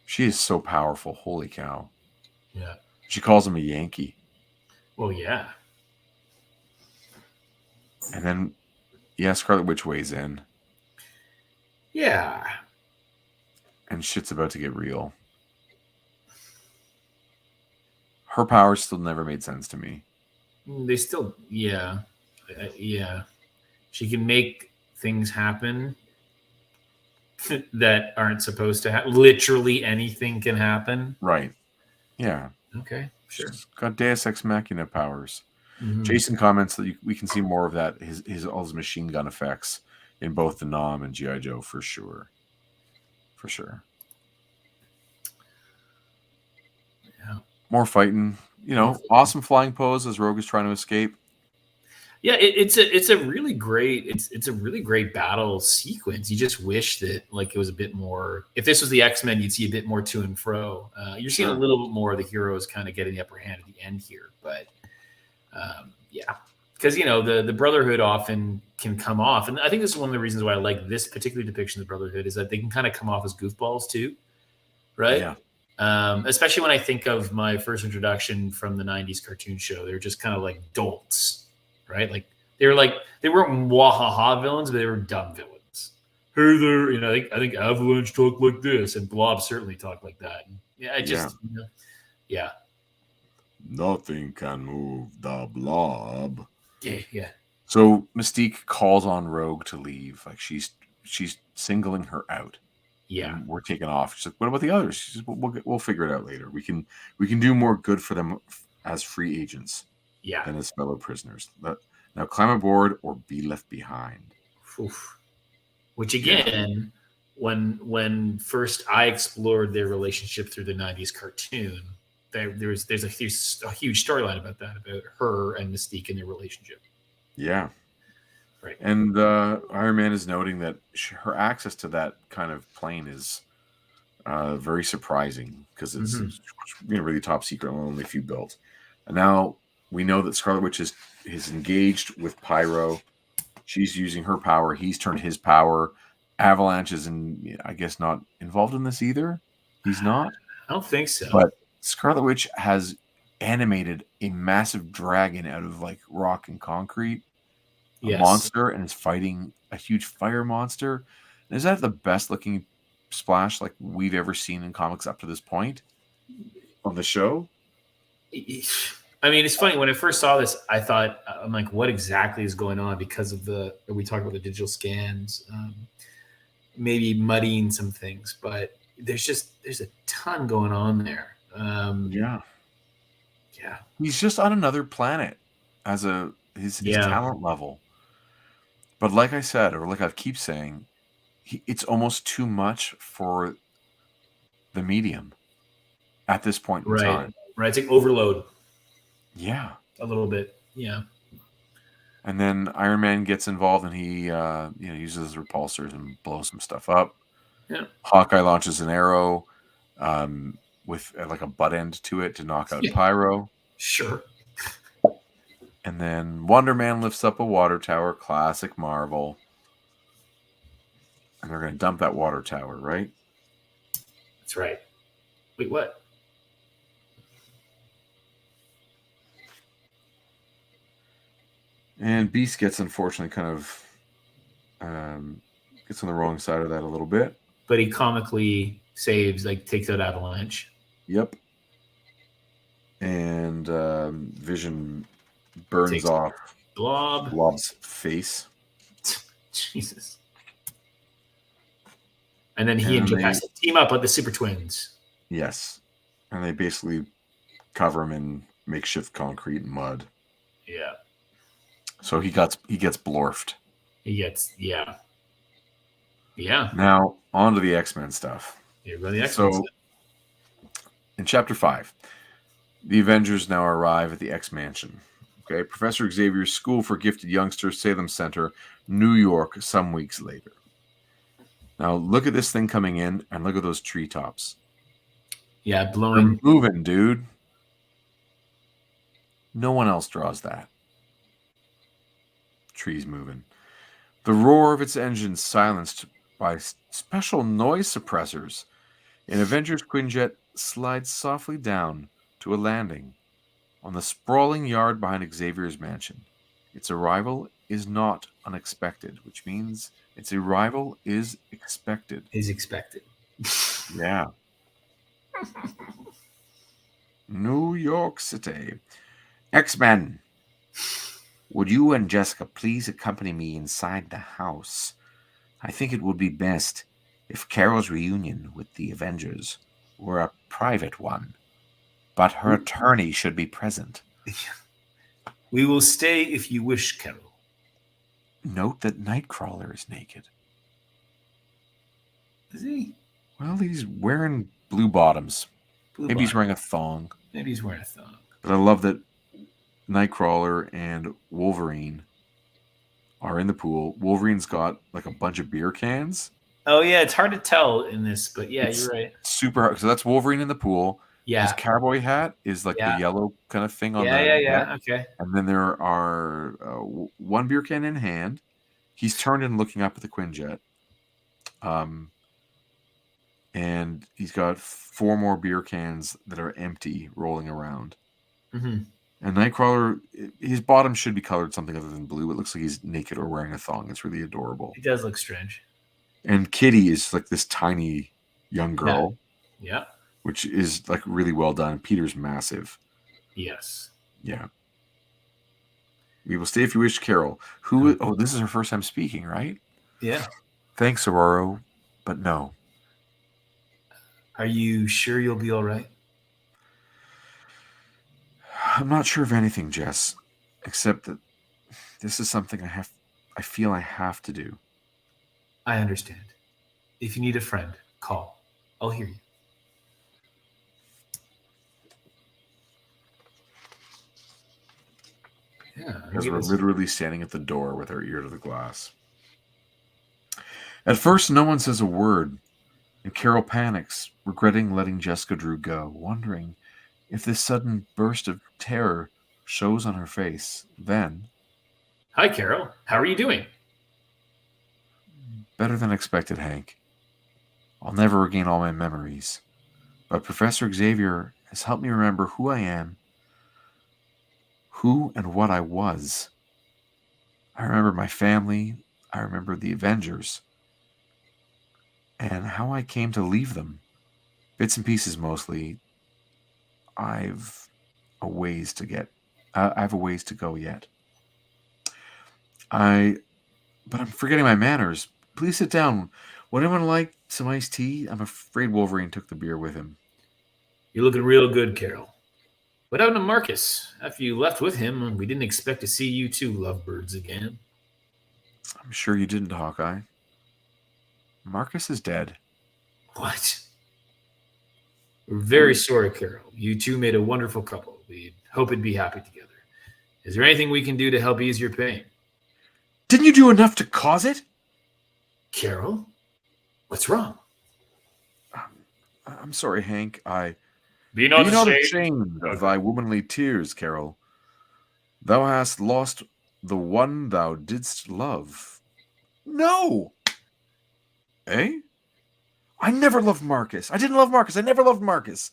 She is so powerful. Holy cow. Yeah. She calls him a Yankee. Well, yeah. And then, Scarlet Witch weighs in. Yeah. And shit's about to get real. Her powers still never made sense to me. They still, yeah. She can make things happen that aren't supposed to happen. Literally anything can happen. Right. Yeah. Okay, sure. She's got Deus Ex Machina powers. Jason comments that we can see more of that, all his machine gun effects in both the Nom and G.I. Joe for sure. For sure. Yeah. More fighting. Awesome flying pose as Rogue is trying to escape. Yeah, it's a really great it's a really great battle sequence. You just wish that it was a bit more. If this was the X-Men, you'd see a bit more to and fro. You're seeing a little bit more of the heroes kind of getting the upper hand at the end here, but yeah, because the Brotherhood often can come off, and I think this is one of the reasons why I like this particular depiction of the Brotherhood is that they can kind of come off as goofballs too, right? Yeah. Especially when I think of my first introduction from the '90s cartoon show, they were just kind of like dolts. Right? They weren't wahaha villains, but they were dumb villains. Hey there, I think Avalanche talked like this, and Blob certainly talked like that. And yeah. Nothing can move the Blob. Yeah. So Mystique calls on Rogue to leave. She's singling her out. Yeah. And we're taking off. She's like, "What about the others?" She says, "We'll figure it out later. We can do more good for them as free agents." Yeah. And his fellow prisoners. Now climb aboard or be left behind. Oof. Which again, when first I explored their relationship through the '90s cartoon, there's a huge storyline about that, about her and Mystique and their relationship. Yeah. Right. And Iron Man is noting that her access to that kind of plane is very surprising because it's really top secret and only a few built. And now we know that Scarlet Witch is engaged with Pyro. She's using her power. He's turned his power. Avalanche is, I guess, not involved in this either. He's not. I don't think so. But Scarlet Witch has animated a massive dragon out of rock and concrete, a monster, and is fighting a huge fire monster. And is that the best looking splash we've ever seen in comics up to this point on the show? I mean, it's funny. When I first saw this, I thought, I'm like, what exactly is going on? Because of we talked about the digital scans, maybe muddying some things, but there's a ton going on there. Yeah. He's just on another planet as his talent level. But like I said, or like I keep saying, it's almost too much for the medium at this point in time. Right. It's like overload. Yeah. A little bit. Yeah. And then Iron Man gets involved and he uses his repulsors and blows some stuff up. Yeah. Hawkeye launches an arrow with a butt end to it to knock out Pyro. Sure. And then Wonder Man lifts up a water tower, classic Marvel. And they're going to dump that water tower, right? That's right. Wait, what? And Beast gets, unfortunately, kind of gets on the wrong side of that a little bit. But he comically saves, takes out Avalanche. Yep. And Vision burns off Blob's face. Jesus. And then he and Joe has to team up with the Super Twins. Yes. And they basically cover him in makeshift concrete and mud. Yeah. So he gets blorfed. Yeah. Now, on to the X-Men stuff. So, in Chapter 5, the Avengers now arrive at the X-Mansion. Okay, Professor Xavier's School for Gifted Youngsters, Salem Center, New York, some weeks later. Now, look at this thing coming in, and look at those treetops. Yeah, blowing. They're moving, dude. No one else draws that. Trees moving. The roar of its engines silenced by special noise suppressors. An Avengers Quinjet slides softly down to a landing on the sprawling yard behind Xavier's mansion. Its arrival is not unexpected, which means its arrival is expected. Yeah. New York City. X-Men. Would you and Jessica please accompany me inside the house? I think it would be best if Carol's reunion with the Avengers were a private one, but her attorney should be present. We will stay if you wish, Carol. Note that Nightcrawler is naked. Is he? Well, he's wearing blue bottoms. Maybe he's wearing a thong. Maybe he's wearing a thong. But I love that Nightcrawler and Wolverine are in the pool. Wolverine's got like a bunch of beer cans. Oh, yeah. It's hard to tell in this, but yeah, you're right. Super hard. So that's Wolverine in the pool. Yeah. His cowboy hat is like the yellow kind of thing on the Yeah. Okay. And then there are one beer can in hand. He's turned and looking up at the Quinjet. And he's got 4 more beer cans that are empty rolling around. Mm-hmm. And Nightcrawler, his bottom should be colored something other than blue. It looks like he's naked or wearing a thong. It's really adorable. It does look strange. And Kitty is like this tiny young girl. Yeah. Which is like really well done. Peter's massive. Yes. Yeah. We will stay if you wish, Carol. Who? Oh, this is her first time speaking, right? Yeah. Thanks, Aurora, but no. Are you sure you'll be all right? I'm not sure of anything, Jess, except that this is something I feel I have to do. I understand. If you need a friend, call. I'll hear you. Yeah, because we're literally standing at the door with our ear to the glass. At first, no one says a word, and Carol panics, regretting letting Jessica Drew go, wondering if this sudden burst of terror shows on her face. Then... Hi, Carol. How are you doing? Better than expected, Hank. I'll never regain all my memories, but Professor Xavier has helped me remember who I am, who and what I was. I remember my family, I remember the Avengers, and how I came to leave them. Bits and pieces mostly. I've a ways to go yet. But I'm forgetting my manners. Please sit down. Would anyone like some iced tea? I'm afraid Wolverine took the beer with him. You're looking real good, Carol. What happened to Marcus? After you left with him, we didn't expect to see you two lovebirds again. I'm sure you didn't, Hawkeye. Marcus is dead. What? We're very sorry, Carol. You two made a wonderful couple. We hope you'd be happy together. Is there anything we can do to help ease your pain? Didn't you do enough to cause it? Carol? What's wrong? I'm sorry, Hank. Be not ashamed of thy womanly tears, Carol. Thou hast lost the one thou didst love. No! Eh? I never loved Marcus. I didn't love Marcus. I never loved Marcus.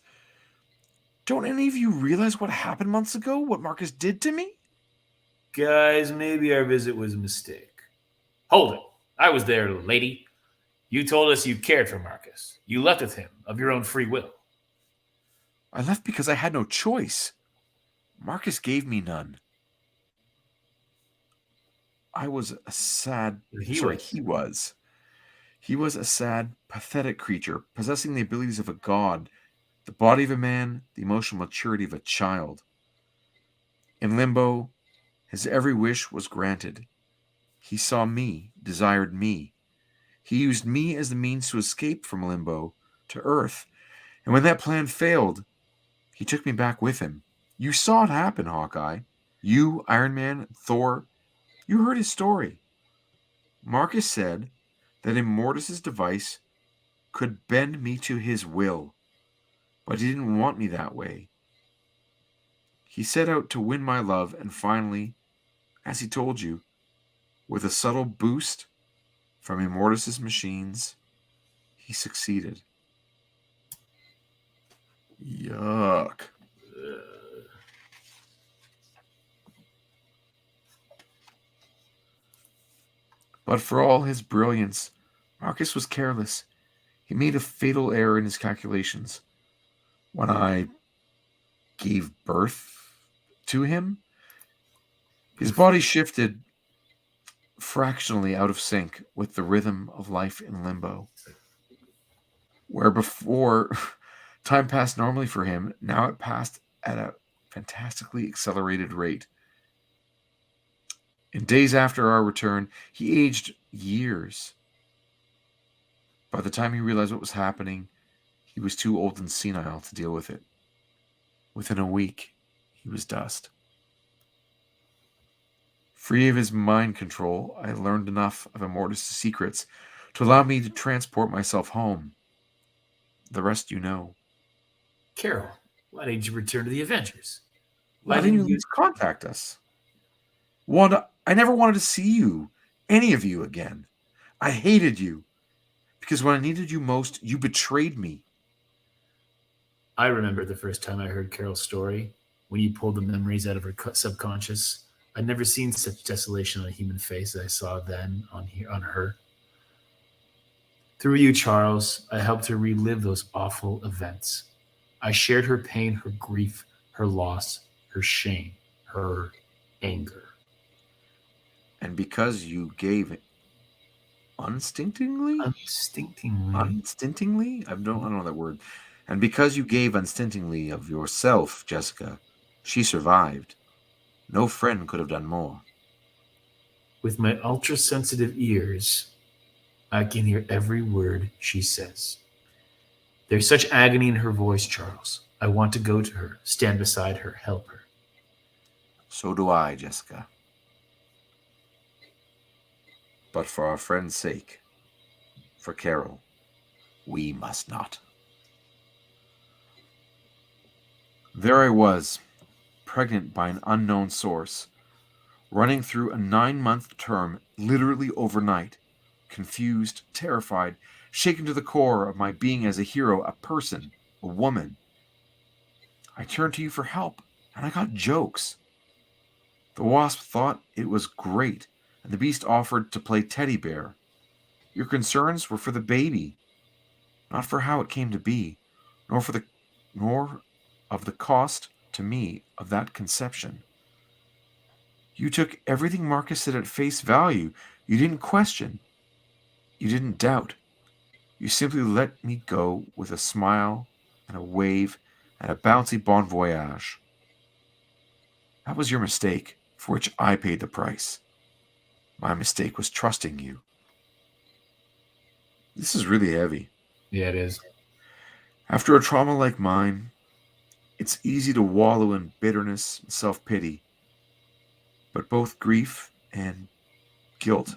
Don't any of you realize what happened months ago? What Marcus did to me? Guys, maybe our visit was a mistake. Hold it. I was there, lady. You told us you cared for Marcus. You left with him of your own free will. I left because I had no choice. Marcus gave me none. I was a sad... He was a sad, pathetic creature, possessing the abilities of a god, the body of a man, the emotional maturity of a child. In limbo, his every wish was granted. He saw me, desired me. He used me as the means to escape from limbo to Earth. And when that plan failed, he took me back with him. You saw it happen, Hawkeye. You, Iron Man, Thor, you heard his story. Marcus said that Immortus' device could bend me to his will, but he didn't want me that way. He set out to win my love, and finally, as he told you, with a subtle boost from Immortus' machines, he succeeded. Yuck. But for all his brilliance, Marcus was careless. He made a fatal error in his calculations. When I gave birth to him, his body shifted fractionally out of sync with the rhythm of life in limbo. Where before time passed normally for him, now it passed at a fantastically accelerated rate. In days after our return, he aged years. By the time he realized what was happening, he was too old and senile to deal with it. Within a week, he was dust. Free of his mind control, I learned enough of Immortus' secrets to allow me to transport myself home. The rest you know. Carol, why didn't you return to the Avengers? Why didn't you at least contact us? Wanda, I never wanted to see you, any of you again. I hated you. Because when I needed you most, you betrayed me. I remember the first time I heard Carol's story, when you pulled the memories out of her subconscious. I'd never seen such desolation on a human face as I saw then on her. Through you, Charles, I helped her relive those awful events. I shared her pain, her grief, her loss, her shame, her anger. And because you gave unstintingly? Unstintingly? I don't know that word. And because you gave unstintingly of yourself, Jessica, she survived. No friend could have done more. With my ultra-sensitive ears, I can hear every word she says. There's such agony in her voice, Charles. I want to go to her, stand beside her, help her. So do I, Jessica. But for our friend's sake, for Carol, we must not. There I was, pregnant by an unknown source, running through a 9-month term literally overnight, confused, terrified, shaken to the core of my being as a hero, a person, a woman. I turned to you for help, and I got jokes. The Wasp thought it was great, and the Beast offered to play teddy bear. Your concerns were for the baby, not for how it came to be, nor of the cost to me of that conception. You took everything Marcus said at face value. You didn't question. You didn't doubt. You simply let me go with a smile and a wave and a bouncy bon voyage. That was your mistake, for which I paid the price. My mistake was trusting you. This is really heavy. Yeah, it is. After a trauma like mine, it's easy to wallow in bitterness and self-pity. But both grief and guilt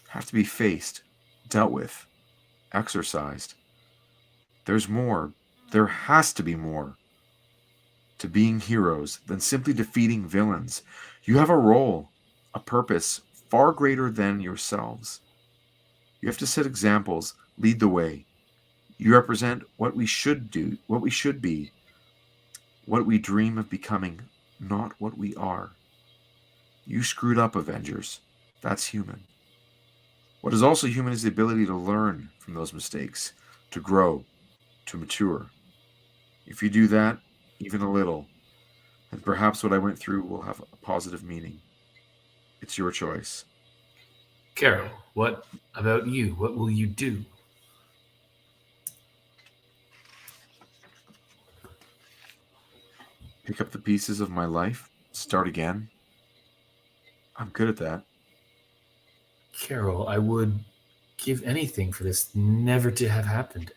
have to be faced, dealt with, exercised. There's more. There has to be more to being heroes than simply defeating villains. You have a role, a purpose far greater than yourselves. You have to set examples, lead the way. You represent what we should do, what we should be, what we dream of becoming, not what we are. You screwed up, Avengers. That's human. What is also human is the ability to learn from those mistakes, to grow, to mature. If you do that, even a little, then perhaps what I went through will have a positive meaning. It's your choice. Carol, what about you? What will you do? Pick up the pieces of my life, start again. I'm good at that. Carol, I would give anything for this never to have happened.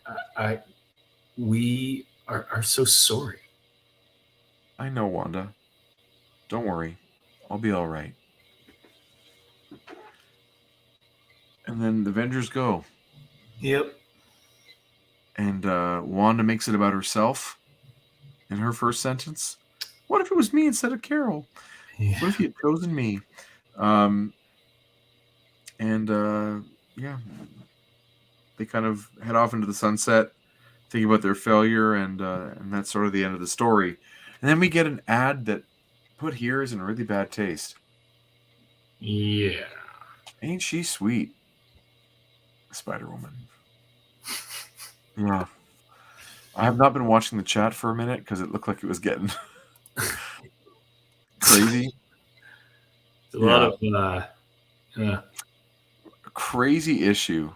We are so sorry. I know, Wanda. Don't worry. I'll be all right. And then the Avengers go. Yep. And Wanda makes it about herself in her first sentence. What if it was me instead of Carol? Yeah. What if you had chosen me? Yeah, they kind of head off into the sunset, thinking about their failure, and that's sort of the end of the story. And then we get an ad that put here is in really bad taste. Yeah. Ain't she sweet? Spider-Woman. Yeah. I have not been watching the chat for a minute because it looked like it was getting crazy. It's a lot of crazy issue.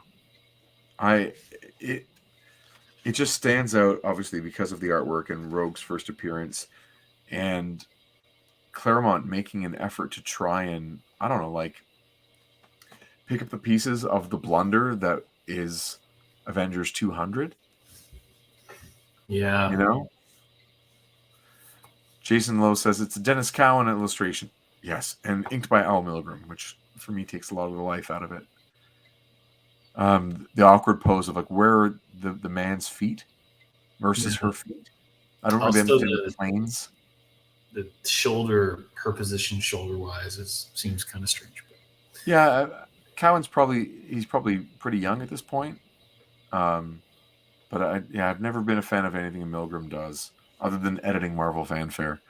It just stands out obviously because of the artwork and Rogue's first appearance, and Claremont making an effort to try and, I don't know, like pick up the pieces of the blunder that is Avengers 200. Yeah. You know? Jason Lowe says it's a Dennis Cowan illustration. Yes, and inked by Al Milgram, which for me takes a lot of the life out of it. The awkward pose of like where are the man's feet versus her feet. I don't really Also, understand the planes. the shoulder, her position shoulder wise, seems kind of strange. But. Yeah, Cowan's he's probably pretty young at this point. But I've never been a fan of anything Milgram does other than editing Marvel fanfare.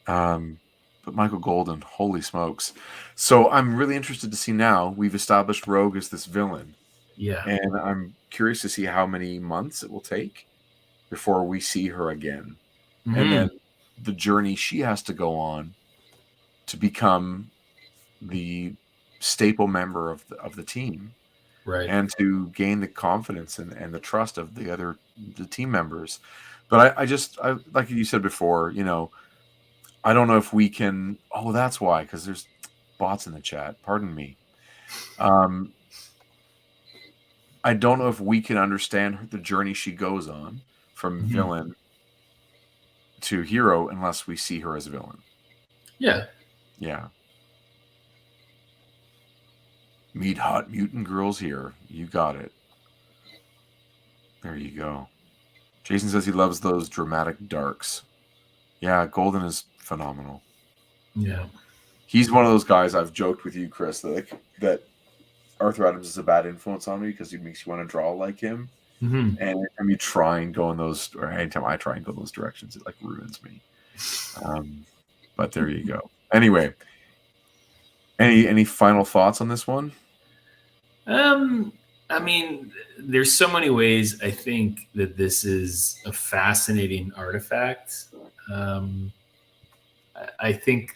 But Michael Golden, holy smokes. So I'm really interested to see now. We've established Rogue as this villain. Yeah. And I'm curious to see how many months it will take before we see her again. Mm-hmm. And then the journey she has to go on to become the staple member of the team. Right. And to gain the confidence and the trust of the team members. But I like you said before, you know, I don't know if we can. Oh, that's why, because there's bots in the chat. Pardon me. I don't know if we can understand the journey she goes on from villain to hero unless we see her as a villain. Yeah. Yeah. Meet hot mutant girls here. You got it. There you go. Jason says he loves those dramatic darks. Yeah, Golden is phenomenal. Yeah. He's one of those guys I've joked with you, Chris, that Arthur Adams is a bad influence on me because he makes you want to draw like him. Mm-hmm. And anytime you try and go in those, or anytime I try and go in those directions, it like ruins me. But there you go. Anyway, any final thoughts on this one? I mean, there's so many ways I think that this is a fascinating artifact. I think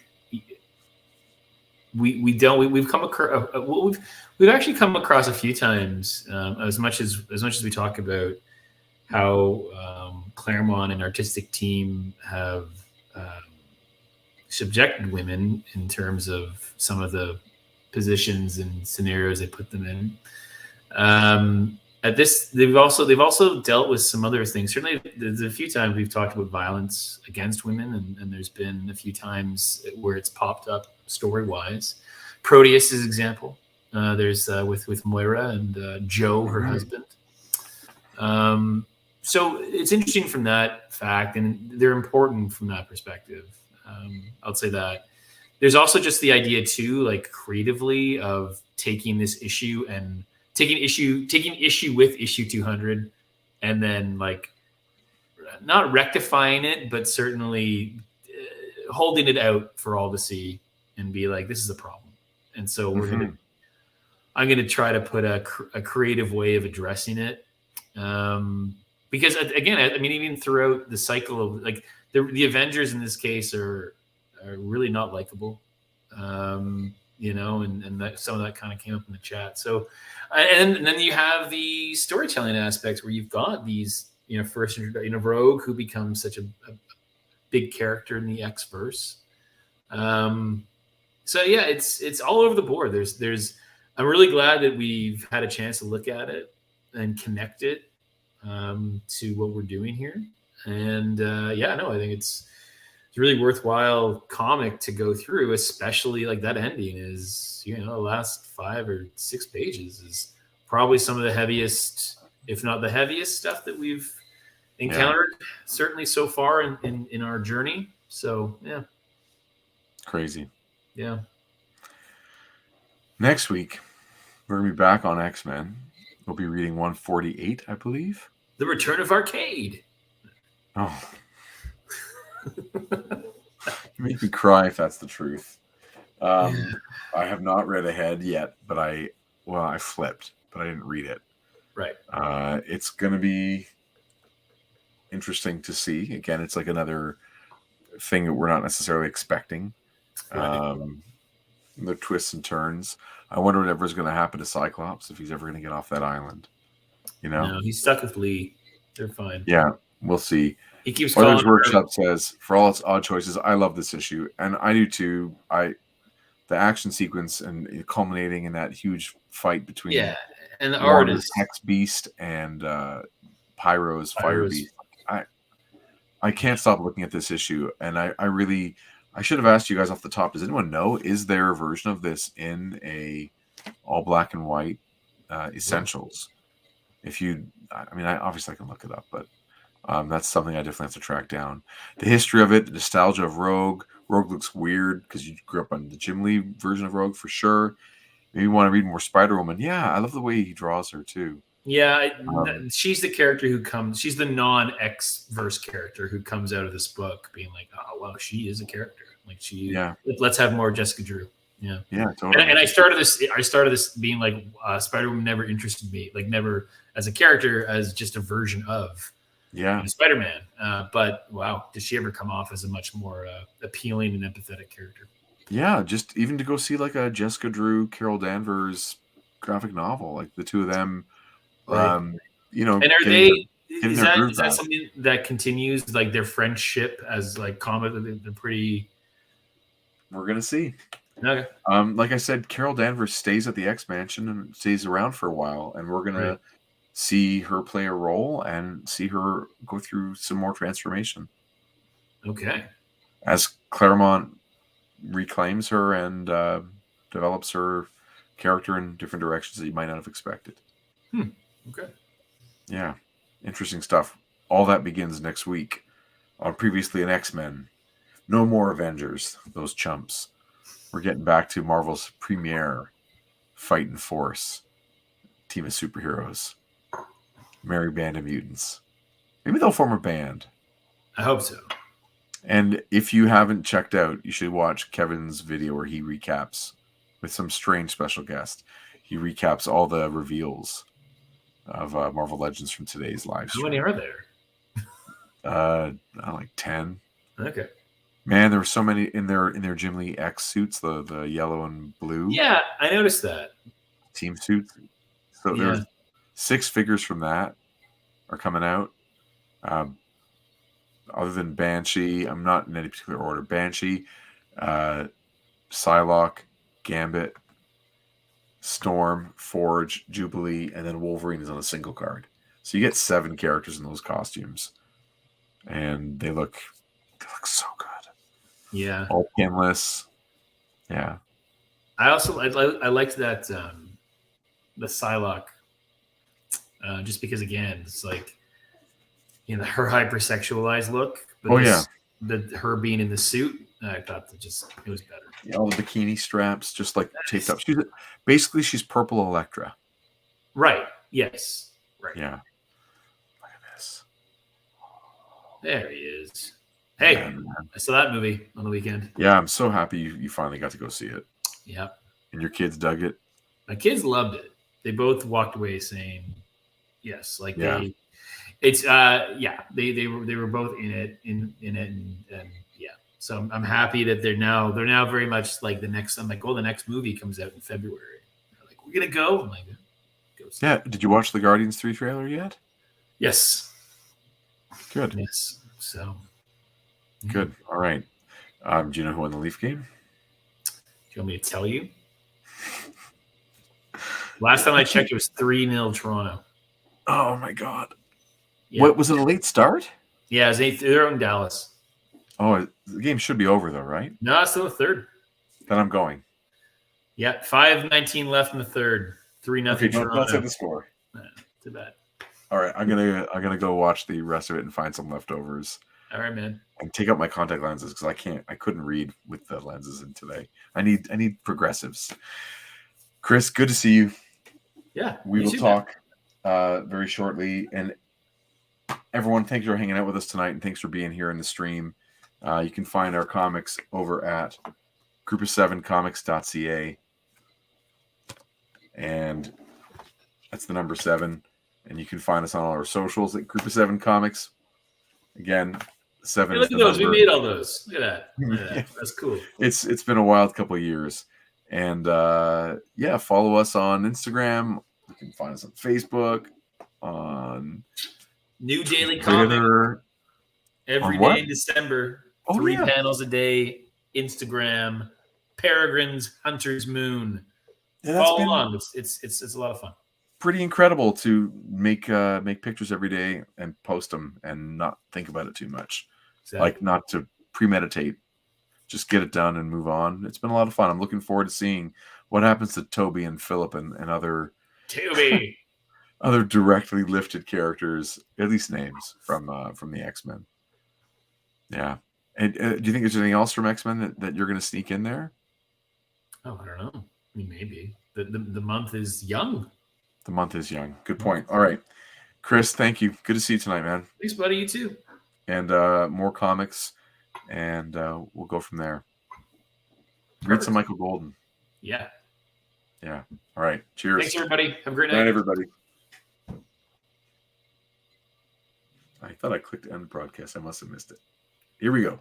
we've come across we've actually come across a few times, as much as we talk about how Claremont and artistic team have subjected women in terms of some of the positions and scenarios they put them in. At this, they've also dealt with some other things. Certainly, there's a few times we've talked about violence against women, and there's been a few times where it's popped up story-wise. Proteus is an example. There's with Moira and Joe, her husband. So it's interesting from that fact, and they're important from that perspective. I'll say that. There's also just the idea too, like creatively, of taking this issue and taking issue with issue 200, and then like not rectifying it, but certainly holding it out for all to see and be like, this is a problem. And so I'm gonna try to put a creative way of addressing it, because again, I mean, even throughout the cycle of like the Avengers in this case are really not likable, you know, and that some of that kind of came up in the chat. So, and then you have the storytelling aspects where you've got these, you know, first, you know, Rogue, who becomes such a big character in the X-verse. So yeah, it's all over the board. I'm really glad that we've had a chance to look at it and connect it to what we're doing here. And yeah, no, I think it's a really worthwhile comic to go through, especially like that ending is, you know, the last 5 or 6 pages is probably some of the heaviest, if not the heaviest stuff that we've encountered, certainly so far in our journey. So yeah. Crazy. Yeah. Next week, we're going to be back on X-Men. We'll be reading 148, I believe. The Return of Arcade. Oh. You make me cry if that's the truth. I have not read ahead yet, but I flipped, but I didn't read it. Right. It's going to be interesting to see. Again, it's like another thing that we're not necessarily expecting. Right. The twists and turns. I wonder whatever's going to happen to Cyclops, if he's ever going to get off that island. You know? No, he's stuck with Lee. They're fine. Yeah. We'll see. He keeps Others calling her. Workshop says, for all its odd choices, I love this issue, and I do too. The action sequence and culminating in that huge fight between and the art is Hex Beast and Pyro's Fire Beast. I can't stop looking at this issue, and I should have asked you guys off the top. Does anyone know, is there a version of this in a all black and white essentials? If you, I mean, I obviously I can look it up, but that's something I definitely have to track down. The history of it, the nostalgia of Rogue. Rogue looks weird because you grew up on the Jim Lee version of Rogue for sure. Maybe you want to read more Spider-Woman. Yeah, I love the way he draws her too. Yeah, she's the character who comes. She's the non-X-verse character who comes out of this book being like, oh, wow, she is a character. Like let's have more Jessica Drew. Yeah, totally. And I started this being like, Spider-Woman never interested me, like never as a character, as just a version of Spider-Man. But wow, did she ever come off as a much more appealing and empathetic character? Yeah, just even to go see like a Jessica Drew, Carol Danvers graphic novel, like the two of them. Right. You know, and are is that something that continues, like their friendship as like comic? They're pretty. We're gonna see. Okay. Like I said, Carol Danvers stays at the X Mansion and stays around for a while, and we're gonna see her play a role and see her go through some more transformation. Okay. As Claremont reclaims her and develops her character in different directions that you might not have expected. Okay. Yeah. Interesting stuff. All that begins next week on Previously an X-Men. No more Avengers, those chumps. We're getting back to Marvel's premiere Fightin' Force. Team of superheroes. Merry Band of Mutants. Maybe they'll form a band. I hope so. And if you haven't checked out, you should watch Kevin's video where he recaps with some strange special guest. He recaps all the reveals of Marvel Legends from today's live stream. How many are there? Like 10. Okay. Man, there were so many in their Jim Lee X suits, the yellow and blue. Yeah, I noticed that. Team suits. So there's 6 figures from that are coming out. Other than Banshee, I'm not in any particular order. Banshee, Psylocke, Gambit, Storm, Forge, Jubilee, and then Wolverine is on a single card. So you get 7 characters in those costumes, and they look so good. Yeah, all pinless. Yeah, I liked that the Psylocke, just because again it's like, you know, her hypersexualized look. But her being in the suit, I thought it was better. Yeah, all the bikini straps just like taped up. She's purple Elektra. Right. Yes. Right. Yeah. Look at this. There he is. Hey, man. I saw that movie on the weekend. Yeah, I'm so happy you finally got to go see it. Yeah. And your kids dug it? My kids loved it. They both walked away saying yes. Like they were both in it and yeah. So I'm happy that they're now very much like the next. I'm like, oh, the next movie comes out in February. They're like, we're gonna go. I'm like, go see it. Did you watch the Guardians 3 trailer yet? Yes. Good. Yes. So good. All right. Do you know who won the Leaf game? Do you want me to tell you? Last time I checked, it was 3-0 Toronto. Oh my God. Yeah. What was it? A late start? Yeah, it was they're in Dallas. Oh, the game should be over though, right? No, it's still the third. Then I'm going. Yeah, 5:19 left in the third. 3-0 Toronto. Don't say the score. Too bad. All right, I'm gonna go watch the rest of it and find some leftovers. All right, man. And take out my contact lenses because I couldn't read with the lenses in today. I need progressives. Chris, good to see you. Yeah, we will talk very shortly. And everyone, thanks for hanging out with us tonight, and thanks for being here in the stream. You can find our comics over at group7comics.ca, and that's the number 7. And you can find us on all our socials at Group of 7 Comics. Again, 7. Hey, look at those. We made all those. Look at that. That's cool. It's been a wild couple of years. And follow us on Instagram. You can find us on Facebook, on New daily comic Twitter. every On what? day in December. Oh, 3 yeah. panels a day. Instagram. Peregrine's Hunter's Moon. Yeah, that's Follow been along. It's a lot of fun. pretty incredible to make pictures every day and post them and not think about it too much. Exactly. Like not to premeditate. Just get it done and move on. It's been a lot of fun. I'm looking forward to seeing what happens to Toby and Philip and other Toby. other directly lifted characters, at least names from the X-Men. Yeah. And do you think there's anything else from X-Men that you're going to sneak in there? Oh, I don't know. I mean, maybe. The month is young. The month is young. Good point. All right. Chris, thank you. Good to see you tonight, man. Thanks, buddy. You too. And more comics, and we'll go from there. Read some Michael Golden. Yeah. Yeah. All right. Cheers. Thanks, everybody. Have a great Good night. night, everybody. I thought I clicked end broadcast. I must have missed it. Here we go.